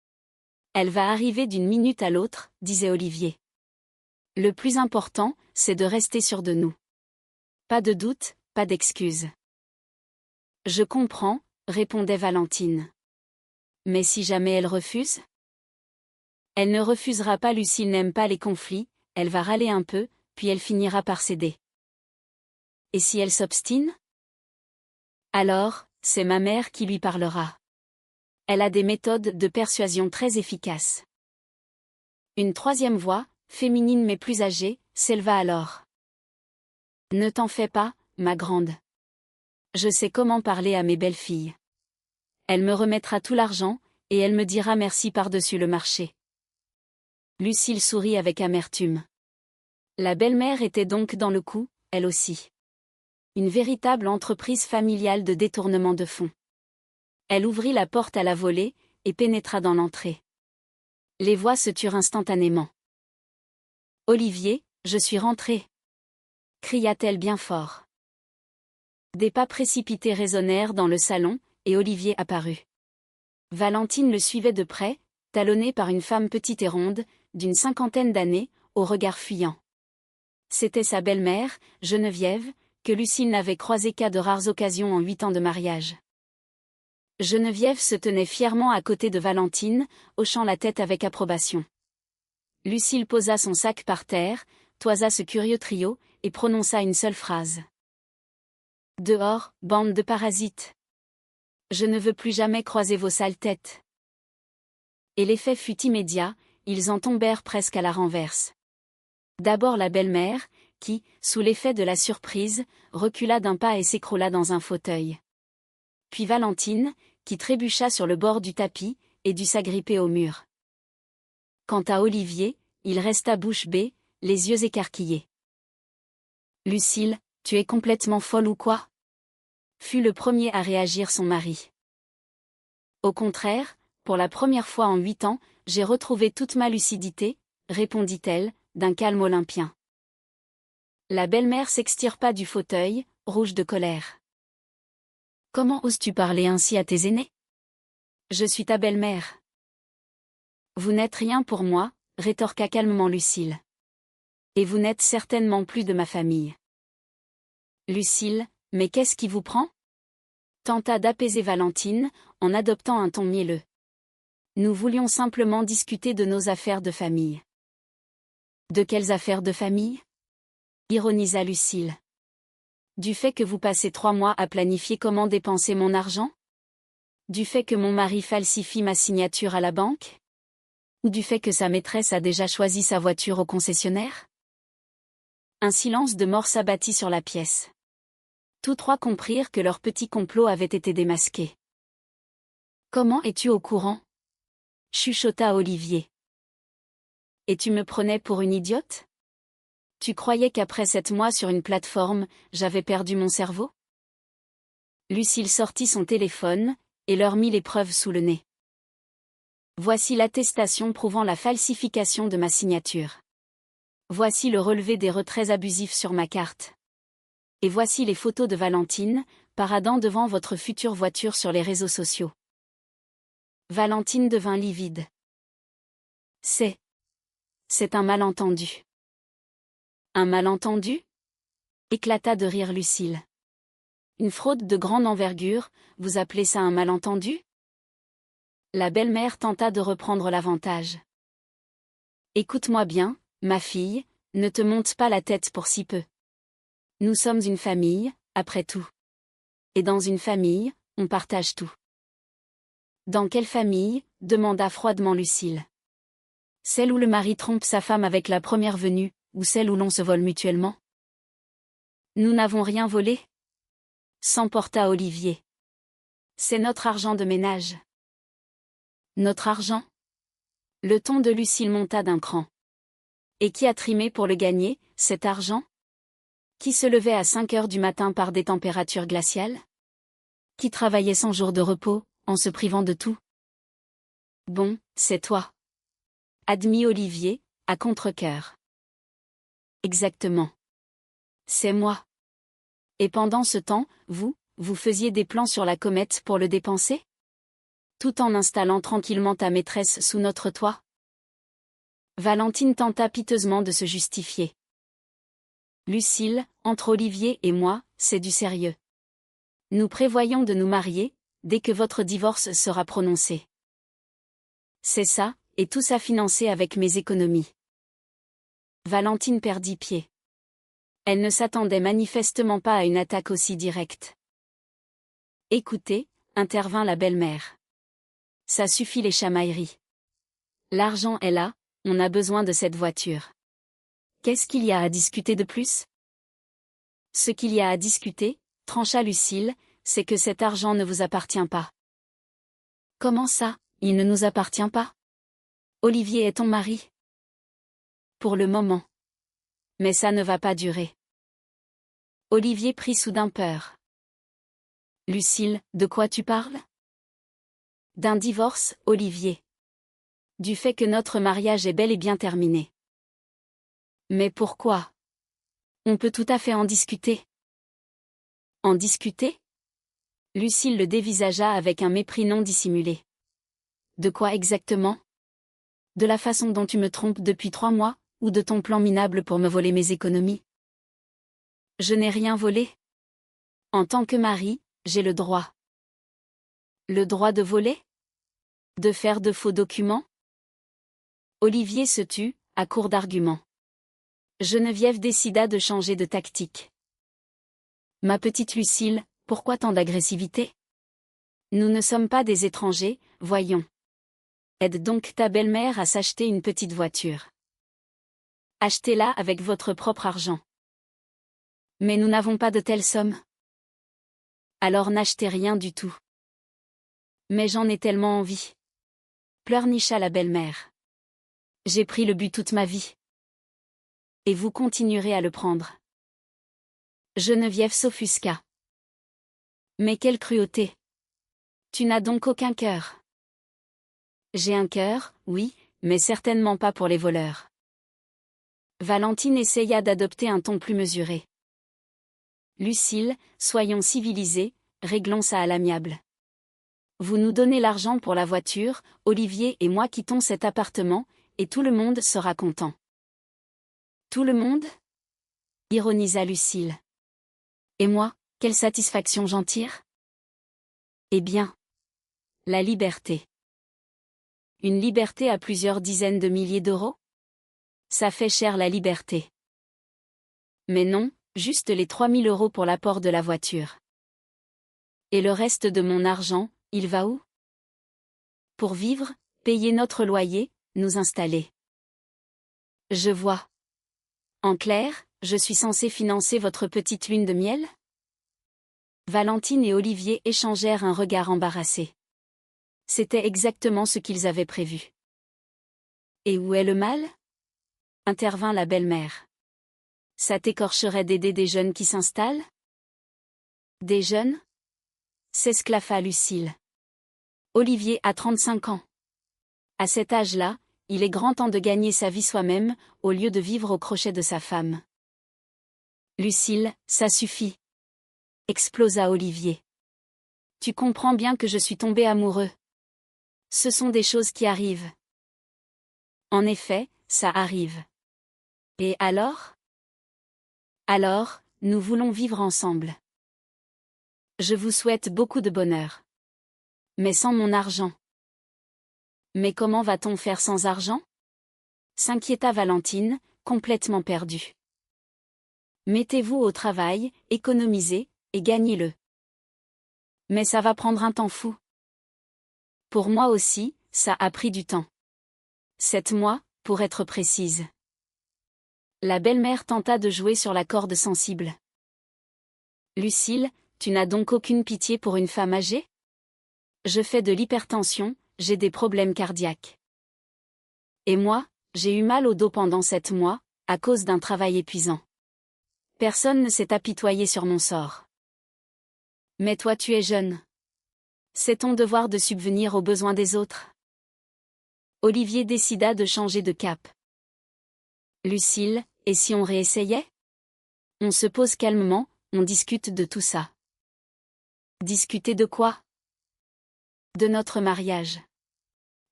« Elle va arriver d'une minute à l'autre, » disait Olivier. « Le plus important, c'est de rester sûr de nous. Pas de doute, pas d'excuse. »« Je comprends, » répondait Valentine. « Mais si jamais elle refuse ? » ?»« Elle ne refusera pas, Lucille n'aime pas les conflits, elle va râler un peu, puis elle finira par céder. »« Et si elle s'obstine ? » ?»« Alors, c'est ma mère qui lui parlera. Elle a des méthodes de persuasion très efficaces. » Une troisième voix, féminine mais plus âgée, s'éleva alors. « Ne t'en fais pas, ma grande. Je sais comment parler à mes belles-filles. Elle me remettra tout l'argent, et elle me dira merci par-dessus le marché. Lucille sourit avec amertume. La belle-mère était donc dans le coup, elle aussi. Une véritable entreprise familiale de détournement de fonds. Elle ouvrit la porte à la volée, et pénétra dans l'entrée. Les voix se turent instantanément. « Olivier, je suis rentrée !» cria-t-elle bien fort. Des pas précipités résonnèrent dans le salon, et Olivier apparut. Valentine le suivait de près, talonnée par une femme petite et ronde, d'une 50aine d'années, au regard fuyant. C'était sa belle-mère, Geneviève, que Lucille n'avait croisée qu'à de rares occasions en 8 ans de mariage. Geneviève se tenait fièrement à côté de Valentine, hochant la tête avec approbation. Lucille posa son sac par terre, toisa ce curieux trio, et prononça une seule phrase. « Dehors, bande de parasites. Je ne veux plus jamais croiser vos sales têtes. » Et l'effet fut immédiat, ils en tombèrent presque à la renverse. D'abord la belle-mère, qui, sous l'effet de la surprise, recula d'un pas et s'écroula dans un fauteuil. Puis Valentine, qui trébucha sur le bord du tapis, et dut s'agripper au mur. Quant à Olivier, il resta bouche bée, les yeux écarquillés. « Lucille, tu es complètement folle ou quoi ?» fut le premier à réagir son mari. « Au contraire, pour la première fois en 8 ans, j'ai retrouvé toute ma lucidité, » répondit-elle, d'un calme olympien. La belle-mère s'extirpa du fauteuil, rouge de colère. « Comment oses-tu parler ainsi à tes aînés ? Je suis ta belle-mère. »« Vous n'êtes rien pour moi, » rétorqua calmement Lucille. « Et vous n'êtes certainement plus de ma famille. » Lucille, mais qu'est-ce qui vous prend ? Tenta d'apaiser Valentine, en adoptant un ton mielleux. Nous voulions simplement discuter de nos affaires de famille. De quelles affaires de famille ? Ironisa Lucille. Du fait que vous passez 3 mois à planifier comment dépenser mon argent ? Du fait que mon mari falsifie ma signature à la banque ? Ou du fait que sa maîtresse a déjà choisi sa voiture au concessionnaire ? Un silence de mort s'abattit sur la pièce. Tous 3 comprirent que leur petit complot avait été démasqué. « Comment es-tu au courant ? » chuchota Olivier. « Et tu me prenais pour une idiote ? Tu croyais qu'après 7 mois sur une plateforme, j'avais perdu mon cerveau ? » Lucille sortit son téléphone, et leur mit les preuves sous le nez. « Voici l'attestation prouvant la falsification de ma signature. Voici le relevé des retraits abusifs sur ma carte. Et voici les photos de Valentine, paradant devant votre future voiture sur les réseaux sociaux. » Valentine devint livide. « C'est un malentendu. » « Un malentendu ?» éclata de rire Lucille. « Une fraude de grande envergure, vous appelez ça un malentendu ? » La belle-mère tenta de reprendre l'avantage. « Écoute-moi bien, ma fille, ne te monte pas la tête pour si peu. Nous sommes une famille, après tout. Et dans une famille, on partage tout. » « Dans quelle famille ? » demanda froidement Lucille. « Celle où le mari trompe sa femme avec la première venue, ou celle où l'on se vole mutuellement ? » « Nous n'avons rien volé. » s'emporta Olivier. « C'est notre argent de ménage. » « Notre argent ? » Le ton de Lucille monta d'un cran. « Et qui a trimé pour le gagner, cet argent ? Qui se levait à 5 heures du matin par des températures glaciales ? Qui travaillait sans jour de repos, en se privant de tout ? Bon, c'est toi. » admit Olivier, à contre-cœur. « Exactement. C'est moi. Et pendant ce temps, vous faisiez des plans sur la comète pour le dépenser ? Tout en installant tranquillement ta maîtresse sous notre toit ? » Valentine tenta piteusement de se justifier. « Lucille, entre Olivier et moi, c'est du sérieux. Nous prévoyons de nous marier, dès que votre divorce sera prononcé. » C'est ça, et tout ça financé avec mes économies. Valentine perdit pied. Elle ne s'attendait manifestement pas à une attaque aussi directe. « Écoutez, » intervint la belle-mère. « Ça suffit les chamailleries. L'argent est là, on a besoin de cette voiture. Qu'est-ce qu'il y a à discuter de plus ? Ce qu'il y a à discuter, trancha Lucille, c'est que cet argent ne vous appartient pas. Comment ça, il ne nous appartient pas? Olivier est ton mari? Pour le moment. Mais ça ne va pas durer. Olivier prit soudain peur. Lucille, de quoi tu parles? D'un divorce, Olivier. Du fait que notre mariage est bel et bien terminé. Mais pourquoi? On peut tout à fait en discuter. En discuter? Lucille le dévisagea avec un mépris non dissimulé. De quoi exactement? De la façon dont tu me trompes depuis 3 mois, ou de ton plan minable pour me voler mes économies? Je n'ai rien volé. En tant que mari, j'ai le droit. Le droit de voler? De faire de faux documents? Olivier se tut, à court d'arguments. Geneviève décida de changer de tactique. Ma petite Lucille, pourquoi tant d'agressivité? Nous ne sommes pas des étrangers, voyons. Aide donc ta belle-mère à s'acheter une petite voiture. Achetez-la avec votre propre argent. Mais nous n'avons pas de telle somme. Alors n'achetez rien du tout. Mais j'en ai tellement envie. Pleurnicha la belle-mère. J'ai pris le but toute ma vie. Et vous continuerez à le prendre. Geneviève s'offusqua. Mais quelle cruauté! Tu n'as donc aucun cœur. J'ai un cœur, oui, mais certainement pas pour les voleurs. Valentine essaya d'adopter un ton plus mesuré. Lucille, soyons civilisés, réglons ça à l'amiable. Vous nous donnez l'argent pour la voiture, Olivier et moi quittons cet appartement, et tout le monde sera content. Tout le monde? Ironisa Lucille. Et moi, quelle satisfaction j'en tire? Eh bien, la liberté. Une liberté à plusieurs dizaines de milliers d'euros? Ça fait cher la liberté. Mais non, juste les 3000 euros pour l'apport de la voiture. Et le reste de mon argent, il va où? Pour vivre, payer notre loyer, nous installer. Je vois. En clair, je suis censé financer votre petite lune de miel? Valentine et Olivier échangèrent un regard embarrassé. C'était exactement ce qu'ils avaient prévu. Et où est le mal? Intervint la belle-mère. Ça t'écorcherait d'aider des jeunes qui s'installent? Des jeunes? S'esclaffa Lucille. Olivier a 35 ans. À cet âge-là, il est grand temps de gagner sa vie soi-même, au lieu de vivre au crochet de sa femme. Lucille, ça suffit. Explosa Olivier. Tu comprends bien que je suis tombé amoureux. Ce sont des choses qui arrivent. En effet, ça arrive. Et alors? Alors, nous voulons vivre ensemble. Je vous souhaite beaucoup de bonheur. Mais sans mon argent. Mais comment va-t-on faire sans argent? S'inquiéta Valentine, complètement perdue. Mettez-vous au travail, économisez, et gagnez-le. Mais ça va prendre un temps fou. Pour moi aussi, ça a pris du temps. 7 mois, pour être précise. La belle-mère tenta de jouer sur la corde sensible. Lucille, tu n'as donc aucune pitié pour une femme âgée? Je fais de l'hypertension, j'ai des problèmes cardiaques. Et moi, j'ai eu mal au dos pendant 7 mois, à cause d'un travail épuisant. Personne ne s'est apitoyé sur mon sort. Mais toi tu es jeune. C'est ton devoir de subvenir aux besoins des autres. Olivier décida de changer de cap. Lucille, et si on réessayait? On se pose calmement, on discute de tout ça. Discuter de quoi? De notre mariage.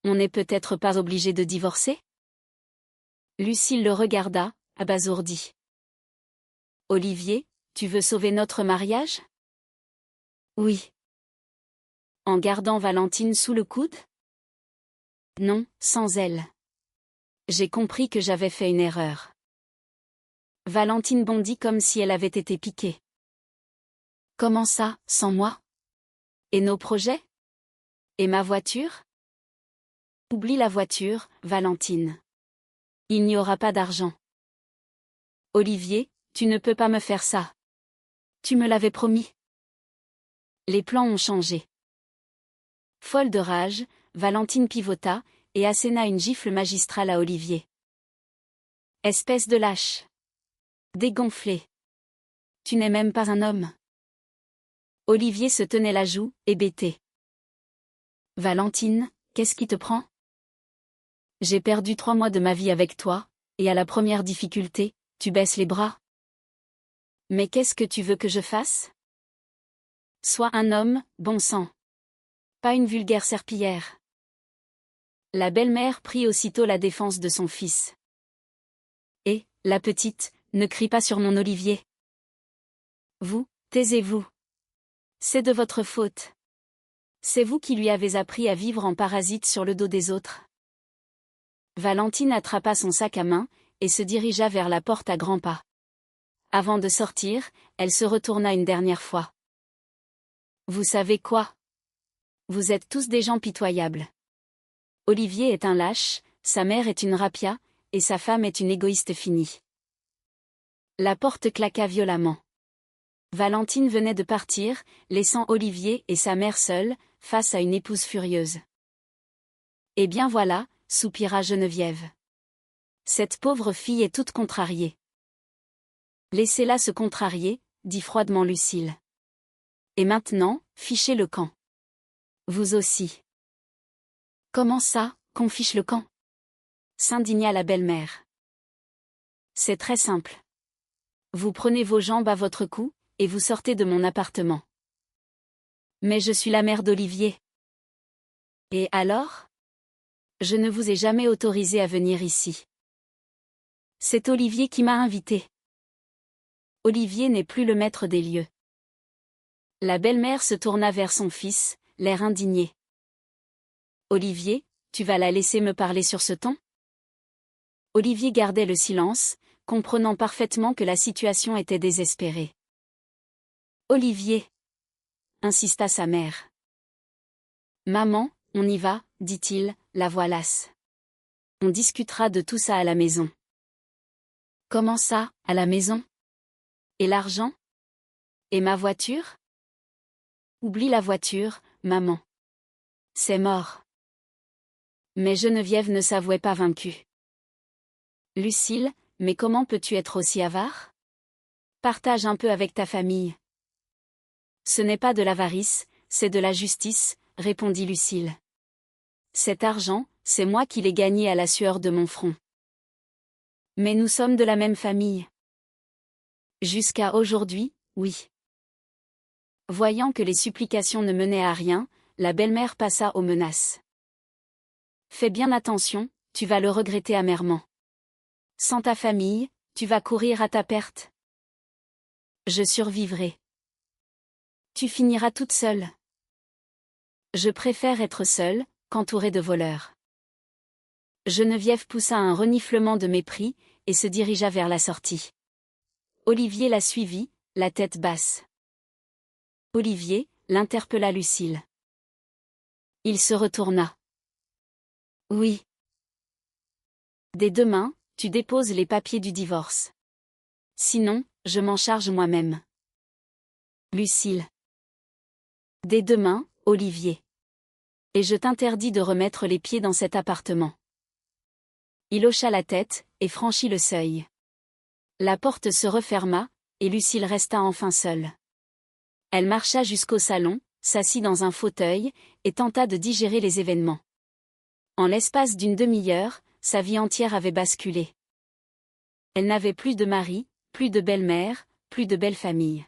On n'est peut-être pas obligé de divorcer? Lucille le regarda, abasourdie. Olivier, tu veux sauver notre mariage? Oui. En gardant Valentine sous le coude? Non, sans elle. J'ai compris que j'avais fait une erreur. Valentine bondit comme si elle avait été piquée. Comment ça, sans moi? Et nos projets? Et ma voiture? Oublie la voiture, Valentine. Il n'y aura pas d'argent. Olivier, tu ne peux pas me faire ça. Tu me l'avais promis. Les plans ont changé. Folle de rage, Valentine pivota, et asséna une gifle magistrale à Olivier. Espèce de lâche. Dégonflé. Tu n'es même pas un homme. Olivier se tenait la joue, hébété. Valentine, qu'est-ce qui te prend? J'ai perdu 3 mois de ma vie avec toi, et à la première difficulté, tu baisses les bras. Mais qu'est-ce que tu veux que je fasse? Sois un homme, bon sang. Pas une vulgaire serpillière. La belle-mère prit aussitôt la défense de son fils. Et, la petite, ne crie pas sur mon Olivier. Vous, taisez-vous. C'est de votre faute. C'est vous qui lui avez appris à vivre en parasite sur le dos des autres. Valentine attrapa son sac à main, et se dirigea vers la porte à grands pas. Avant de sortir, elle se retourna une dernière fois. Vous savez quoi? Vous êtes tous des gens pitoyables. Olivier est un lâche, sa mère est une rapia, et sa femme est une égoïste finie. La porte claqua violemment. Valentine venait de partir, laissant Olivier et sa mère seuls, face à une épouse furieuse. Eh bien voilà, soupira Geneviève. Cette pauvre fille est toute contrariée. Laissez-la se contrarier, dit froidement Lucille. Et maintenant, fichez le camp. Vous aussi. Comment ça, qu'on fiche le camp? S'indigna la belle-mère. C'est très simple. Vous prenez vos jambes à votre cou, et vous sortez de mon appartement. Mais je suis la mère d'Olivier. Et alors? Je ne vous ai jamais autorisé à venir ici. C'est Olivier qui m'a invité. Olivier n'est plus le maître des lieux. La belle-mère se tourna vers son fils, l'air indigné. Olivier, tu vas la laisser me parler sur ce ton? Olivier gardait le silence, comprenant parfaitement que la situation était désespérée. Olivier, insista sa mère. Maman, on y va, dit-il, la voix lasse. On discutera de tout ça à la maison. Comment ça, à la maison? Et l'argent? Et ma voiture? Oublie la voiture, maman. C'est mort. Mais Geneviève ne s'avouait pas vaincue. Lucille, mais comment peux-tu être aussi avare? Partage un peu avec ta famille. Ce n'est pas de l'avarice, c'est de la justice, répondit Lucille. Cet argent, c'est moi qui l'ai gagné à la sueur de mon front. Mais nous sommes de la même famille. Jusqu'à aujourd'hui, oui. Voyant que les supplications ne menaient à rien, la belle-mère passa aux menaces. Fais bien attention, tu vas le regretter amèrement. Sans ta famille, tu vas courir à ta perte. Je survivrai. Tu finiras toute seule. Je préfère être seule, qu'entourée de voleurs. Geneviève poussa un reniflement de mépris, et se dirigea vers la sortie. Olivier la suivit, la tête basse. Olivier, l'interpella Lucille. Il se retourna. Oui. Dès demain, tu déposes les papiers du divorce. Sinon, je m'en charge moi-même. Lucille. Dès demain, Olivier. Et je t'interdis de remettre les pieds dans cet appartement. Il hocha la tête, et franchit le seuil. La porte se referma, et Lucille resta enfin seule. Elle marcha jusqu'au salon, s'assit dans un fauteuil, et tenta de digérer les événements. En l'espace d'une demi-heure, sa vie entière avait basculé. Elle n'avait plus de mari, plus de belle-mère, plus de belle famille.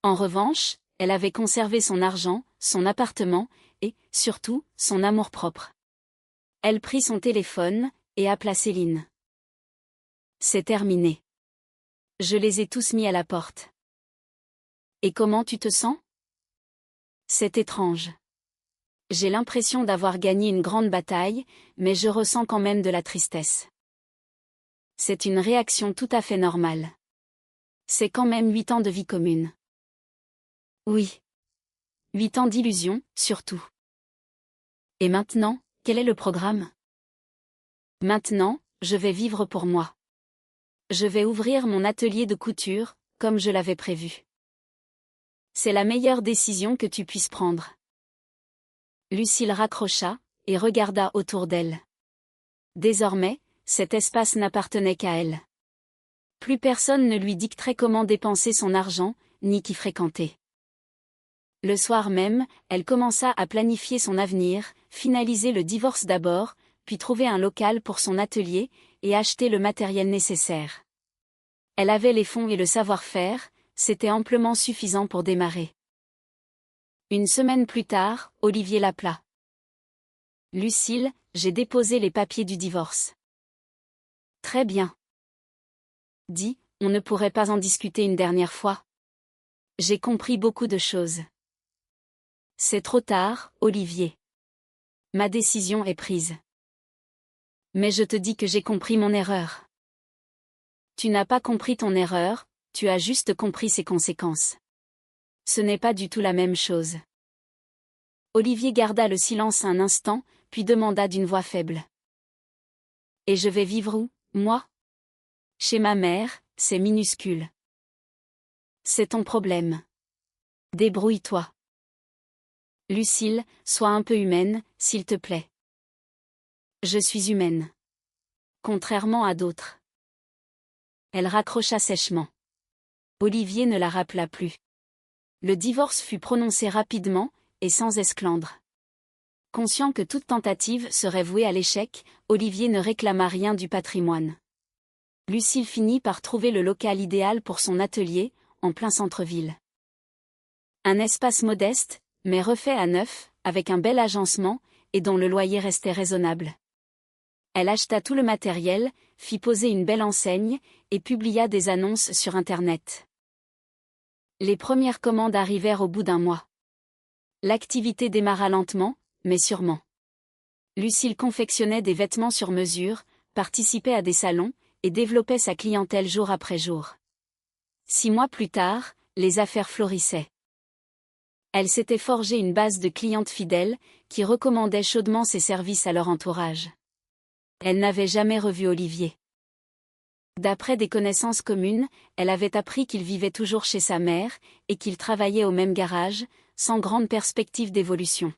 En revanche, elle avait conservé son argent, son appartement, et, surtout, son amour-propre. Elle prit son téléphone, et appela Céline. C'est terminé. Je les ai tous mis à la porte. Et comment tu te sens? C'est étrange. J'ai l'impression d'avoir gagné une grande bataille, mais je ressens quand même de la tristesse. C'est une réaction tout à fait normale. C'est quand même 8 ans de vie commune. Oui. 8 ans d'illusion, surtout. Et maintenant, quel est le programme? Maintenant, je vais vivre pour moi. Je vais ouvrir mon atelier de couture, comme je l'avais prévu. C'est la meilleure décision que tu puisses prendre. Lucille raccrocha, et regarda autour d'elle. Désormais, cet espace n'appartenait qu'à elle. Plus personne ne lui dicterait comment dépenser son argent, ni qui fréquenter. Le soir même, elle commença à planifier son avenir, finaliser le divorce d'abord, puis trouver un local pour son atelier, et acheter le matériel nécessaire. Elle avait les fonds et le savoir-faire, c'était amplement suffisant pour démarrer. Une semaine plus tard, Olivier l'appela. « Lucille, j'ai déposé les papiers du divorce. » « Très bien. » Dis, on ne pourrait pas en discuter une dernière fois. J'ai compris beaucoup de choses. C'est trop tard, Olivier. Ma décision est prise. Mais je te dis que j'ai compris mon erreur. Tu n'as pas compris ton erreur, tu as juste compris ses conséquences. Ce n'est pas du tout la même chose. Olivier garda le silence un instant, puis demanda d'une voix faible. Et je vais vivre où, moi? Chez ma mère, c'est minuscule. C'est ton problème. Débrouille-toi. Lucille, sois un peu humaine, s'il te plaît. Je suis humaine. Contrairement à d'autres. Elle raccrocha sèchement. Olivier ne la rappela plus. Le divorce fut prononcé rapidement, et sans esclandre. Conscient que toute tentative serait vouée à l'échec, Olivier ne réclama rien du patrimoine. Lucille finit par trouver le local idéal pour son atelier, en plein centre-ville. Un espace modeste, mais refait à neuf, avec un bel agencement, et dont le loyer restait raisonnable. Elle acheta tout le matériel, fit poser une belle enseigne, et publia des annonces sur Internet. Les premières commandes arrivèrent au bout d'un mois. L'activité démarra lentement, mais sûrement. Lucille confectionnait des vêtements sur mesure, participait à des salons, et développait sa clientèle jour après jour. 6 mois plus tard, les affaires florissaient. Elle s'était forgé une base de clientes fidèles, qui recommandaient chaudement ses services à leur entourage. Elle n'avait jamais revu Olivier. D'après des connaissances communes, elle avait appris qu'il vivait toujours chez sa mère, et qu'il travaillait au même garage, sans grande perspective d'évolution.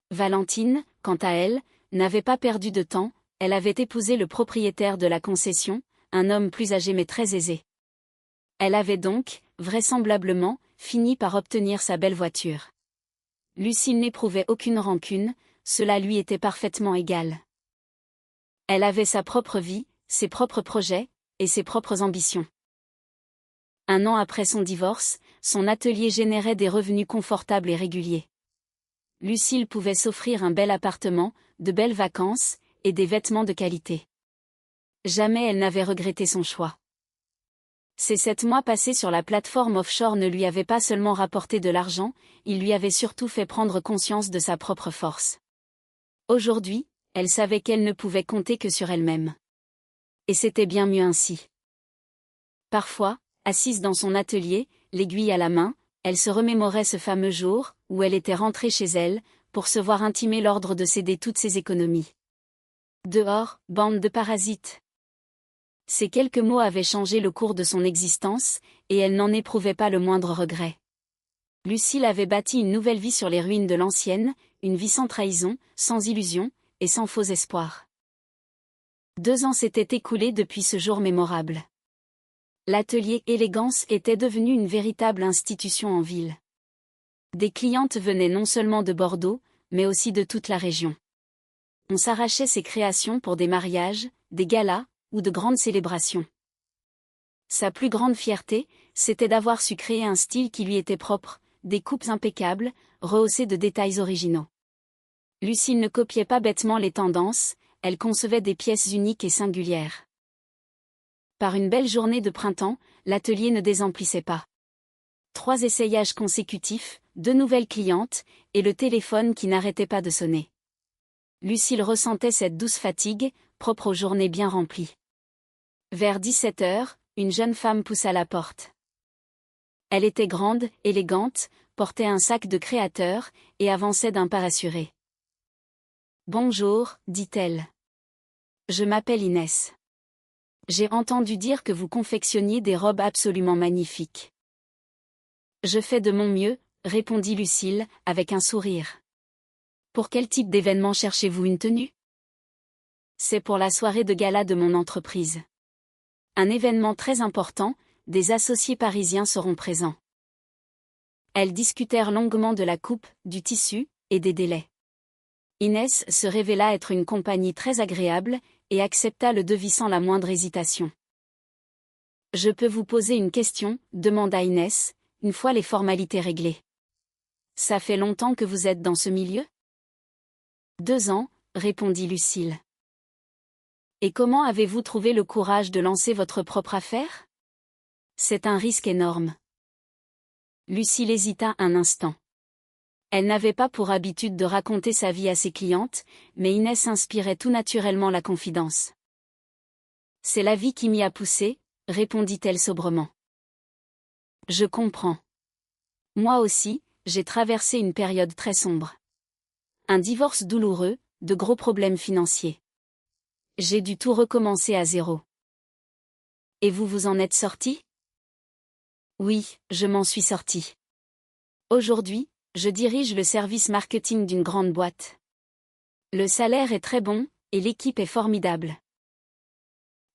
Valentine, quant à elle, n'avait pas perdu de temps, elle avait épousé le propriétaire de la concession, un homme plus âgé mais très aisé. Elle avait donc, vraisemblablement, fini par obtenir sa belle voiture. Lucille n'éprouvait aucune rancune, cela lui était parfaitement égal. Elle avait sa propre vie, ses propres projets, et ses propres ambitions. 1 an après son divorce, son atelier générait des revenus confortables et réguliers. Lucille pouvait s'offrir un bel appartement, de belles vacances, et des vêtements de qualité. Jamais elle n'avait regretté son choix. Ces 7 mois passés sur la plateforme offshore ne lui avaient pas seulement rapporté de l'argent, ils lui avaient surtout fait prendre conscience de sa propre force. Aujourd'hui, elle savait qu'elle ne pouvait compter que sur elle-même. Et c'était bien mieux ainsi. Parfois, assise dans son atelier, l'aiguille à la main, elle se remémorait ce fameux jour, où elle était rentrée chez elle, pour se voir intimer l'ordre de céder toutes ses économies. Dehors, bande de parasites. Ces quelques mots avaient changé le cours de son existence, et elle n'en éprouvait pas le moindre regret. Lucille avait bâti une nouvelle vie sur les ruines de l'ancienne, une vie sans trahison, sans illusion, et sans faux espoir. 2 ans s'étaient écoulés depuis ce jour mémorable. L'atelier Élégance était devenu une véritable institution en ville. Des clientes venaient non seulement de Bordeaux, mais aussi de toute la région. On s'arrachait ses créations pour des mariages, des galas, ou de grandes célébrations. Sa plus grande fierté, c'était d'avoir su créer un style qui lui était propre, des coupes impeccables, rehaussées de détails originaux. Lucille ne copiait pas bêtement les tendances, elle concevait des pièces uniques et singulières. Par une belle journée de printemps, l'atelier ne désemplissait pas. 3 essayages consécutifs, 2 nouvelles clientes, et le téléphone qui n'arrêtait pas de sonner. Lucille ressentait cette douce fatigue, propre aux journées bien remplies. Vers 17 heures, une jeune femme poussa la porte. Elle était grande, élégante, portait un sac de créateur, et avançait d'un pas assuré. « Bonjour, dit-elle. Je m'appelle Inès. J'ai entendu dire que vous confectionniez des robes absolument magnifiques. Je fais de mon mieux, répondit Lucille, avec un sourire. Pour quel type d'événement cherchez-vous une tenue? C'est pour la soirée de gala de mon entreprise. Un événement très important, des associés parisiens seront présents. Elles discutèrent longuement de la coupe, du tissu, et des délais. Inès se révéla être une compagnie très agréable, et accepta le devis sans la moindre hésitation. Je peux vous poser une question, demanda Inès, une fois les formalités réglées. Ça fait longtemps que vous êtes dans ce milieu? 2 ans, répondit Lucille. Et comment avez-vous trouvé le courage de lancer votre propre affaire? C'est un risque énorme. Lucille hésita un instant. Elle n'avait pas pour habitude de raconter sa vie à ses clientes, mais Inès inspirait tout naturellement la confidence. C'est la vie qui m'y a poussée, répondit-elle sobrement. Je comprends. Moi aussi, j'ai traversé une période très sombre. Un divorce douloureux, de gros problèmes financiers. J'ai dû tout recommencer à zéro. Et vous vous en êtes sorti? Oui, je m'en suis sorti. Aujourd'hui, je dirige le service marketing d'une grande boîte. Le salaire est très bon, et l'équipe est formidable.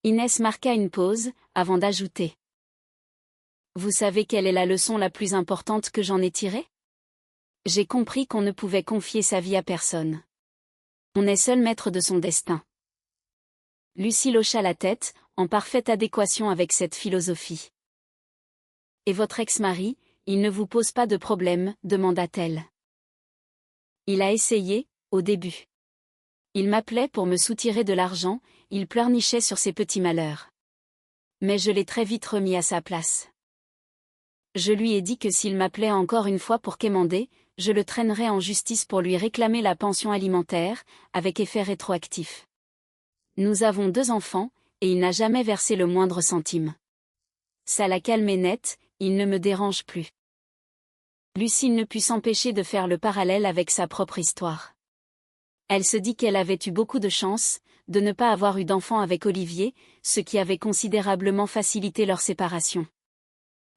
Inès marqua une pause, avant d'ajouter. Vous savez quelle est la leçon la plus importante que j'en ai tirée? J'ai compris qu'on ne pouvait confier sa vie à personne. On est seul maître de son destin. Lucille hocha la tête, en parfaite adéquation avec cette philosophie. Et votre ex-mari, il ne vous pose pas de problème, demanda-t-elle. Il a essayé, au début. Il m'appelait pour me soutirer de l'argent, il pleurnichait sur ses petits malheurs. Mais je l'ai très vite remis à sa place. Je lui ai dit que s'il m'appelait encore une fois pour quémander, je le traînerais en justice pour lui réclamer la pension alimentaire, avec effet rétroactif. Nous avons 2 enfants, et il n'a jamais versé le moindre centime. Ça l'a calmé net, il ne me dérange plus. Lucille ne put s'empêcher de faire le parallèle avec sa propre histoire. Elle se dit qu'elle avait eu beaucoup de chance, de ne pas avoir eu d'enfant avec Olivier, ce qui avait considérablement facilité leur séparation.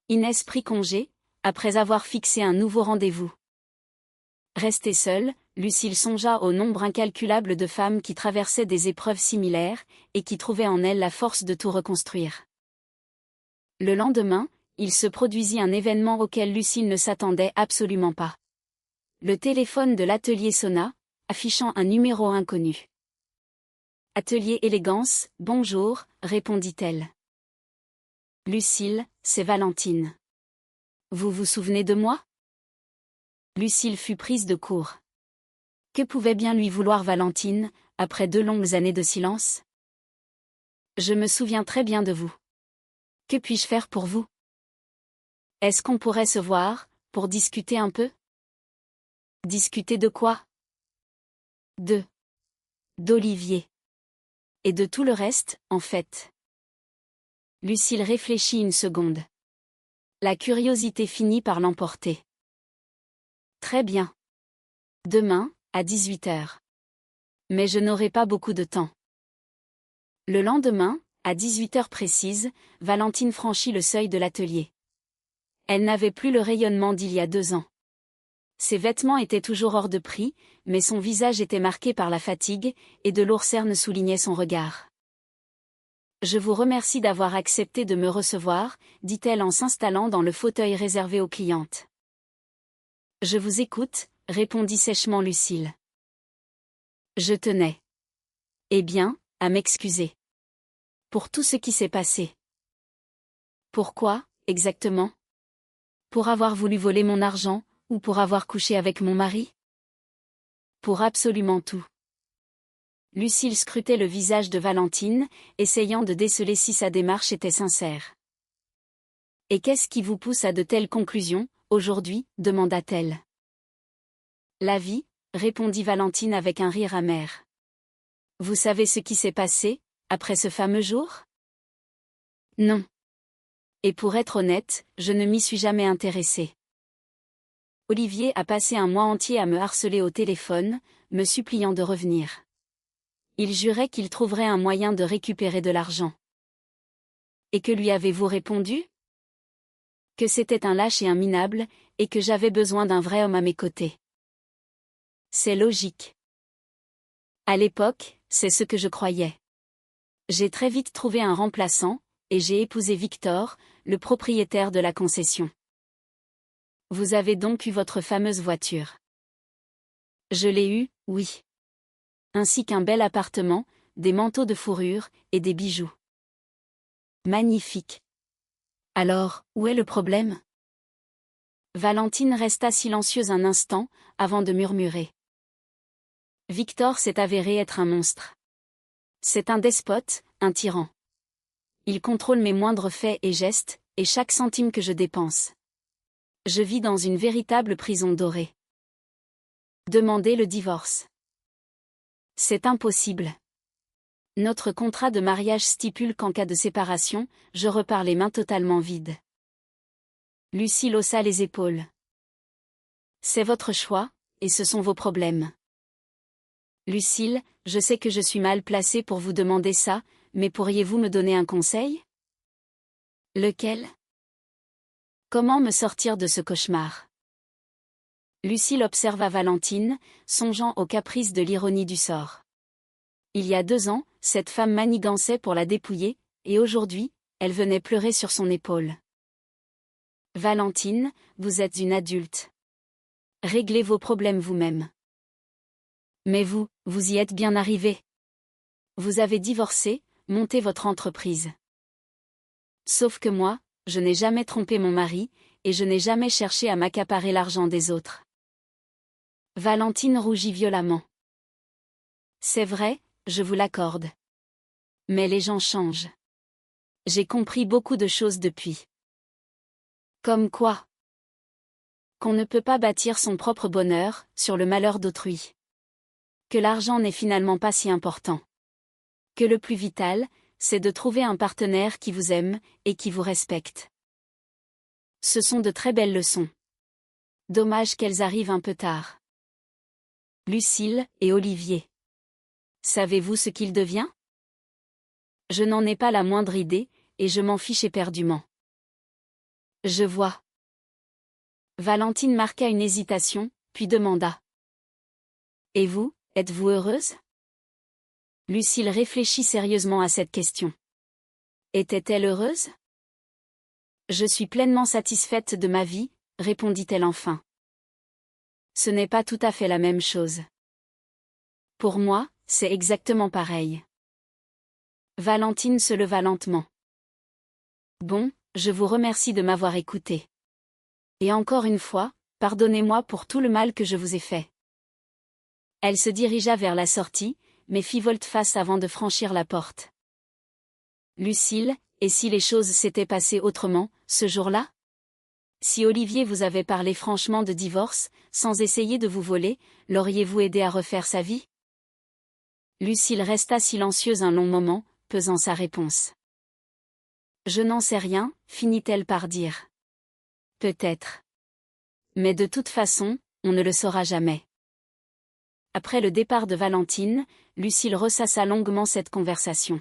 Inès prit congé, après avoir fixé un nouveau rendez-vous. Restée seule, Lucille songea au nombre incalculable de femmes qui traversaient des épreuves similaires, et qui trouvaient en elles la force de tout reconstruire. Le lendemain, il se produisit un événement auquel Lucille ne s'attendait absolument pas. Le téléphone de l'atelier sonna, affichant un numéro inconnu. « Atelier Élégance, bonjour », répondit-elle. « Lucille, c'est Valentine. Vous vous souvenez de moi ?» Lucille fut prise de court. Que pouvait bien lui vouloir Valentine, après 2 longues années de silence? « Je me souviens très bien de vous. Que puis-je faire pour vous? Est-ce qu'on pourrait se voir, pour discuter un peu? » Discuter de quoi? D'Olivier. Et de tout le reste, en fait. Lucille réfléchit une seconde. La curiosité finit par l'emporter. Très bien. Demain, à 18h. Mais je n'aurai pas beaucoup de temps. Le lendemain, à 18h précise, Valentine franchit le seuil de l'atelier. Elle n'avait plus le rayonnement d'il y a 2 ans. Ses vêtements étaient toujours hors de prix, mais son visage était marqué par la fatigue, et de lourds cernes soulignaient son regard. « Je vous remercie d'avoir accepté de me recevoir, » dit-elle en s'installant dans le fauteuil réservé aux clientes. « Je vous écoute, » répondit sèchement Lucille. « Je tenais. Eh bien, à m'excuser. Pour tout ce qui s'est passé. » Pourquoi, exactement? Pour avoir voulu voler mon argent, ou pour avoir couché avec mon mari? Pour absolument tout. Lucille scrutait le visage de Valentine, essayant de déceler si sa démarche était sincère. « Et qu'est-ce qui vous pousse à de telles conclusions, aujourd'hui ?» demanda-t-elle. « La vie, » répondit Valentine avec un rire amer. « Vous savez ce qui s'est passé, après ce fameux jour? » Non. Et pour être honnête, je ne m'y suis jamais intéressée. Olivier a passé un mois entier à me harceler au téléphone, me suppliant de revenir. Il jurait qu'il trouverait un moyen de récupérer de l'argent. Et que lui avez-vous répondu? Que c'était un lâche et un minable, et que j'avais besoin d'un vrai homme à mes côtés. C'est logique. À l'époque, c'est ce que je croyais. J'ai très vite trouvé un remplaçant, et j'ai épousé Victor, le propriétaire de la concession. Vous avez donc eu votre fameuse voiture. Je l'ai eue, oui. Ainsi qu'un bel appartement, des manteaux de fourrure, et des bijoux. Magnifique. Alors, où est le problème? Valentine resta silencieuse un instant, avant de murmurer. Victor s'est avéré être un monstre. C'est un despote, un tyran. Il contrôle mes moindres faits et gestes, et chaque centime que je dépense. Je vis dans une véritable prison dorée. Demandez le divorce. C'est impossible. Notre contrat de mariage stipule qu'en cas de séparation, je repars les mains totalement vides. Lucille haussa les épaules. C'est votre choix, et ce sont vos problèmes. Lucille, je sais que je suis mal placée pour vous demander ça, mais pourriez-vous me donner un conseil? Lequel? Comment me sortir de ce cauchemar? Lucille observa Valentine, songeant aux caprices de l'ironie du sort. Il y a 2 ans, cette femme manigançait pour la dépouiller, et aujourd'hui, elle venait pleurer sur son épaule. Valentine, vous êtes une adulte. Réglez vos problèmes vous-même. Mais vous y êtes bien arrivée. Vous avez divorcé, monté votre entreprise. Sauf que moi, je n'ai jamais trompé mon mari, et je n'ai jamais cherché à m'accaparer l'argent des autres. Valentine rougit violemment. C'est vrai, je vous l'accorde. Mais les gens changent. J'ai compris beaucoup de choses depuis. Comme quoi? Qu'on ne peut pas bâtir son propre bonheur sur le malheur d'autrui. Que l'argent n'est finalement pas si important. Que le plus vital, c'est de trouver un partenaire qui vous aime, et qui vous respecte. Ce sont de très belles leçons. Dommage qu'elles arrivent un peu tard. Lucille et Olivier. Savez-vous ce qu'il devient? Je n'en ai pas la moindre idée, et je m'en fiche éperdument. Je vois. Valentine marqua une hésitation, puis demanda. Et vous, êtes-vous heureuse? Lucille réfléchit sérieusement à cette question. Était-elle heureuse? Je suis pleinement satisfaite de ma vie, répondit-elle enfin. Ce n'est pas tout à fait la même chose. Pour moi, c'est exactement pareil. Valentine se leva lentement. Bon, je vous remercie de m'avoir écouté. Et encore une fois, pardonnez-moi pour tout le mal que je vous ai fait. Elle se dirigea vers la sortie, mais fit volte-face avant de franchir la porte. Lucille, et si les choses s'étaient passées autrement, ce jour-là? Si Olivier vous avait parlé franchement de divorce, sans essayer de vous voler, l'auriez-vous aidé à refaire sa vie? Lucille resta silencieuse un long moment, pesant sa réponse. Je n'en sais rien, finit-elle par dire. Peut-être. Mais de toute façon, on ne le saura jamais. Après le départ de Valentine, Lucille ressassa longuement cette conversation.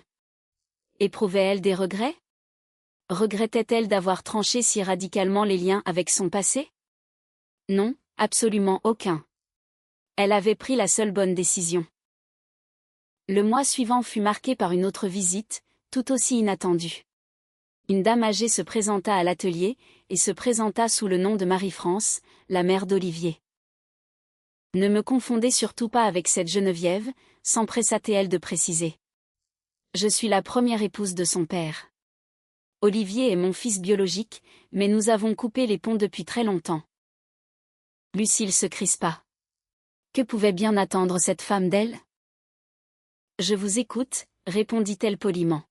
Éprouvait-elle des regrets? Regrettait-elle d'avoir tranché si radicalement les liens avec son passé? Non, absolument aucun. Elle avait pris la seule bonne décision. Le mois suivant fut marqué par une autre visite, tout aussi inattendue. Une dame âgée se présenta à l'atelier, et se présenta sous le nom de Marie-France, la mère d'Olivier. Ne me confondez surtout pas avec cette Geneviève, s'empressa-t-elle de préciser. Je suis la première épouse de son père. Olivier est mon fils biologique, mais nous avons coupé les ponts depuis très longtemps. Lucille se crispa. Que pouvait bien attendre cette femme d'elle? Je vous écoute, répondit-elle poliment.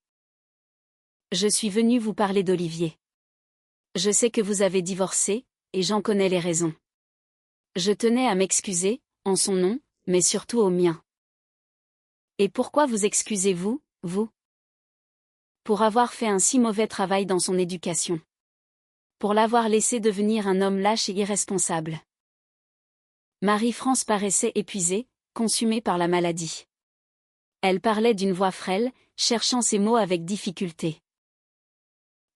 Je suis venue vous parler d'Olivier. Je sais que vous avez divorcé, et j'en connais les raisons. Je tenais à m'excuser, en son nom, mais surtout au mien. Et pourquoi vous excusez-vous, vous? Pour avoir fait un si mauvais travail dans son éducation. Pour l'avoir laissé devenir un homme lâche et irresponsable. Marie-France paraissait épuisée, consumée par la maladie. Elle parlait d'une voix frêle, cherchant ses mots avec difficulté.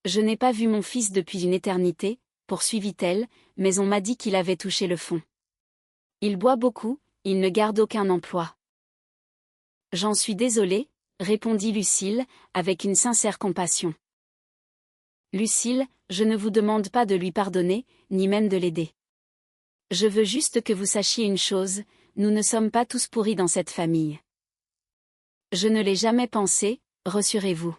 Je n'ai pas vu mon fils depuis une éternité, poursuivit-elle, mais on m'a dit qu'il avait touché le fond. Il boit beaucoup, il ne garde aucun emploi. J'en suis désolée, répondit Lucille, avec une sincère compassion. Lucille, je ne vous demande pas de lui pardonner, ni même de l'aider. Je veux juste que vous sachiez une chose, nous ne sommes pas tous pourris dans cette famille. Je ne l'ai jamais pensé, rassurez-vous.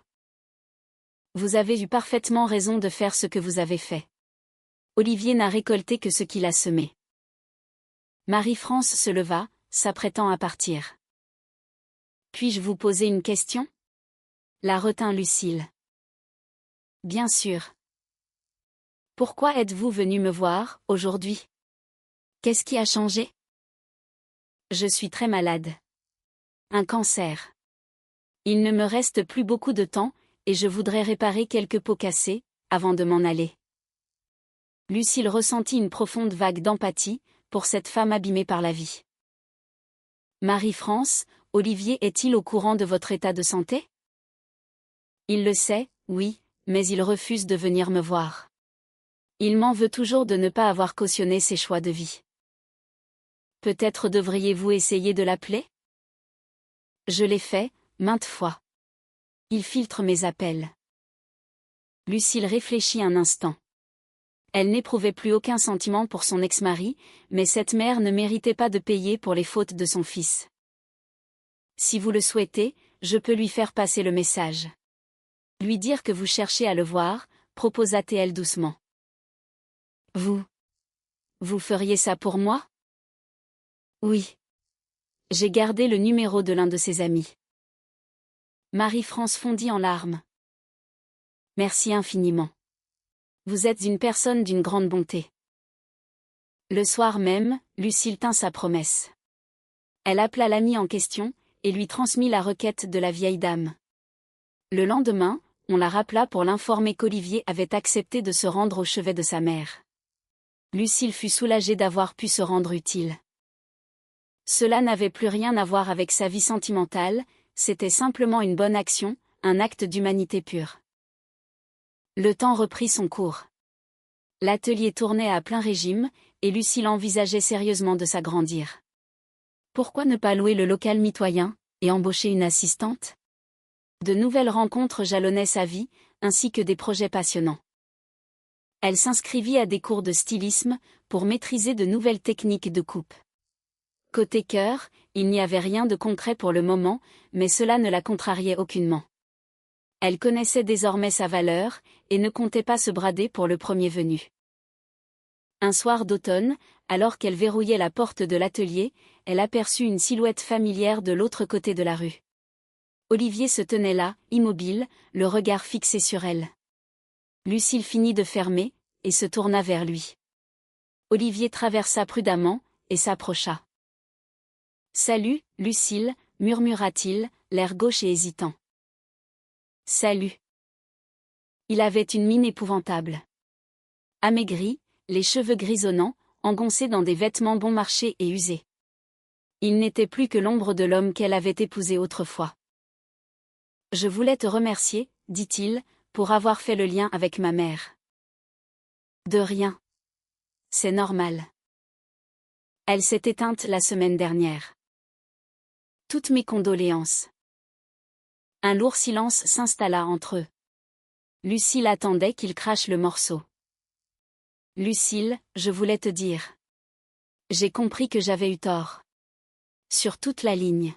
Vous avez eu parfaitement raison de faire ce que vous avez fait. Olivier n'a récolté que ce qu'il a semé. Marie-France se leva, s'apprêtant à partir. Puis-je vous poser une question ? La retint Lucille. Bien sûr. Pourquoi êtes-vous venu me voir, aujourd'hui ? Qu'est-ce qui a changé ? Je suis très malade. Un cancer. Il ne me reste plus beaucoup de temps, et je voudrais réparer quelques pots cassés, avant de m'en aller. Lucille ressentit une profonde vague d'empathie, pour cette femme abîmée par la vie. Marie-France, Olivier est-il au courant de votre état de santé ? Il le sait, oui, mais il refuse de venir me voir. Il m'en veut toujours de ne pas avoir cautionné ses choix de vie. Peut-être devriez-vous essayer de l'appeler ? Je l'ai fait, maintes fois. Il filtre mes appels. Lucille réfléchit un instant. Elle n'éprouvait plus aucun sentiment pour son ex-mari, mais cette mère ne méritait pas de payer pour les fautes de son fils. Si vous le souhaitez, je peux lui faire passer le message. Lui dire que vous cherchez à le voir, proposa-t-elle doucement. Vous feriez ça pour moi ? Oui. J'ai gardé le numéro de l'un de ses amis. Marie-France fondit en larmes. Merci infiniment. Vous êtes une personne d'une grande bonté. Le soir même, Lucille tint sa promesse. Elle appela l'ami en question, et lui transmit la requête de la vieille dame. Le lendemain, on la rappela pour l'informer qu'Olivier avait accepté de se rendre au chevet de sa mère. Lucille fut soulagée d'avoir pu se rendre utile. Cela n'avait plus rien à voir avec sa vie sentimentale, c'était simplement une bonne action, un acte d'humanité pure. Le temps reprit son cours. L'atelier tournait à plein régime, et Lucille envisageait sérieusement de s'agrandir. Pourquoi ne pas louer le local mitoyen, et embaucher une assistante ? De nouvelles rencontres jalonnaient sa vie, ainsi que des projets passionnants. Elle s'inscrivit à des cours de stylisme, pour maîtriser de nouvelles techniques de coupe. Côté cœur, il n'y avait rien de concret pour le moment, mais cela ne la contrariait aucunement. Elle connaissait désormais sa valeur, et ne comptait pas se brader pour le premier venu. Un soir d'automne, alors qu'elle verrouillait la porte de l'atelier, elle aperçut une silhouette familière de l'autre côté de la rue. Olivier se tenait là, immobile, le regard fixé sur elle. Lucille finit de fermer, et se tourna vers lui. Olivier traversa prudemment, et s'approcha. « Salut, Lucille » murmura-t-il, l'air gauche et hésitant. « Salut. » Il avait une mine épouvantable. Amaigri, les cheveux grisonnants, engoncés dans des vêtements bon marché et usés. Il n'était plus que l'ombre de l'homme qu'elle avait épousé autrefois. « Je voulais te remercier, dit-il, pour avoir fait le lien avec ma mère. » De rien. C'est normal. Elle s'est éteinte la semaine dernière. Toutes mes condoléances. Un lourd silence s'installa entre eux. Lucille attendait qu'il crache le morceau. Lucille, je voulais te dire. J'ai compris que j'avais eu tort. Sur toute la ligne.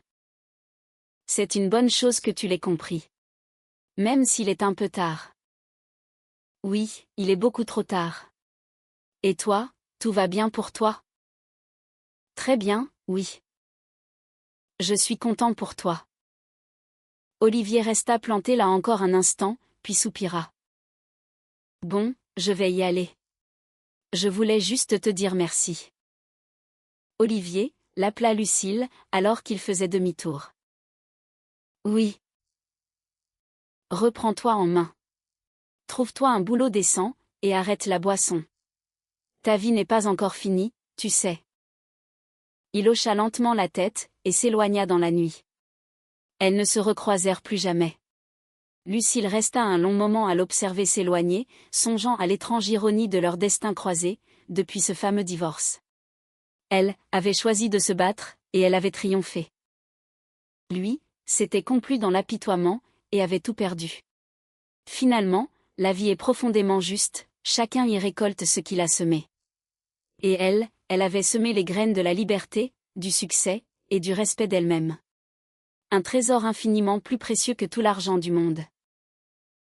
C'est une bonne chose que tu l'aies compris. Même s'il est un peu tard. Oui, il est beaucoup trop tard. Et toi, tout va bien pour toi ? Très bien, oui. Je suis content pour toi. Olivier resta planté là encore un instant, puis soupira. Bon, je vais y aller. Je voulais juste te dire merci. Olivier, l'appela Lucille, alors qu'il faisait demi-tour. Oui. Reprends-toi en main. Trouve-toi un boulot décent, et arrête la boisson. Ta vie n'est pas encore finie, tu sais. Il hocha lentement la tête, et s'éloigna dans la nuit. Elles ne se recroisèrent plus jamais. Lucille resta un long moment à l'observer s'éloigner, songeant à l'étrange ironie de leur destin croisé, depuis ce fameux divorce. Elle avait choisi de se battre, et elle avait triomphé. Lui, s'était complu dans l'apitoiement, et avait tout perdu. Finalement, la vie est profondément juste, chacun y récolte ce qu'il a semé. Et elle avait semé les graines de la liberté, du succès, et du respect d'elle-même. Un trésor infiniment plus précieux que tout l'argent du monde.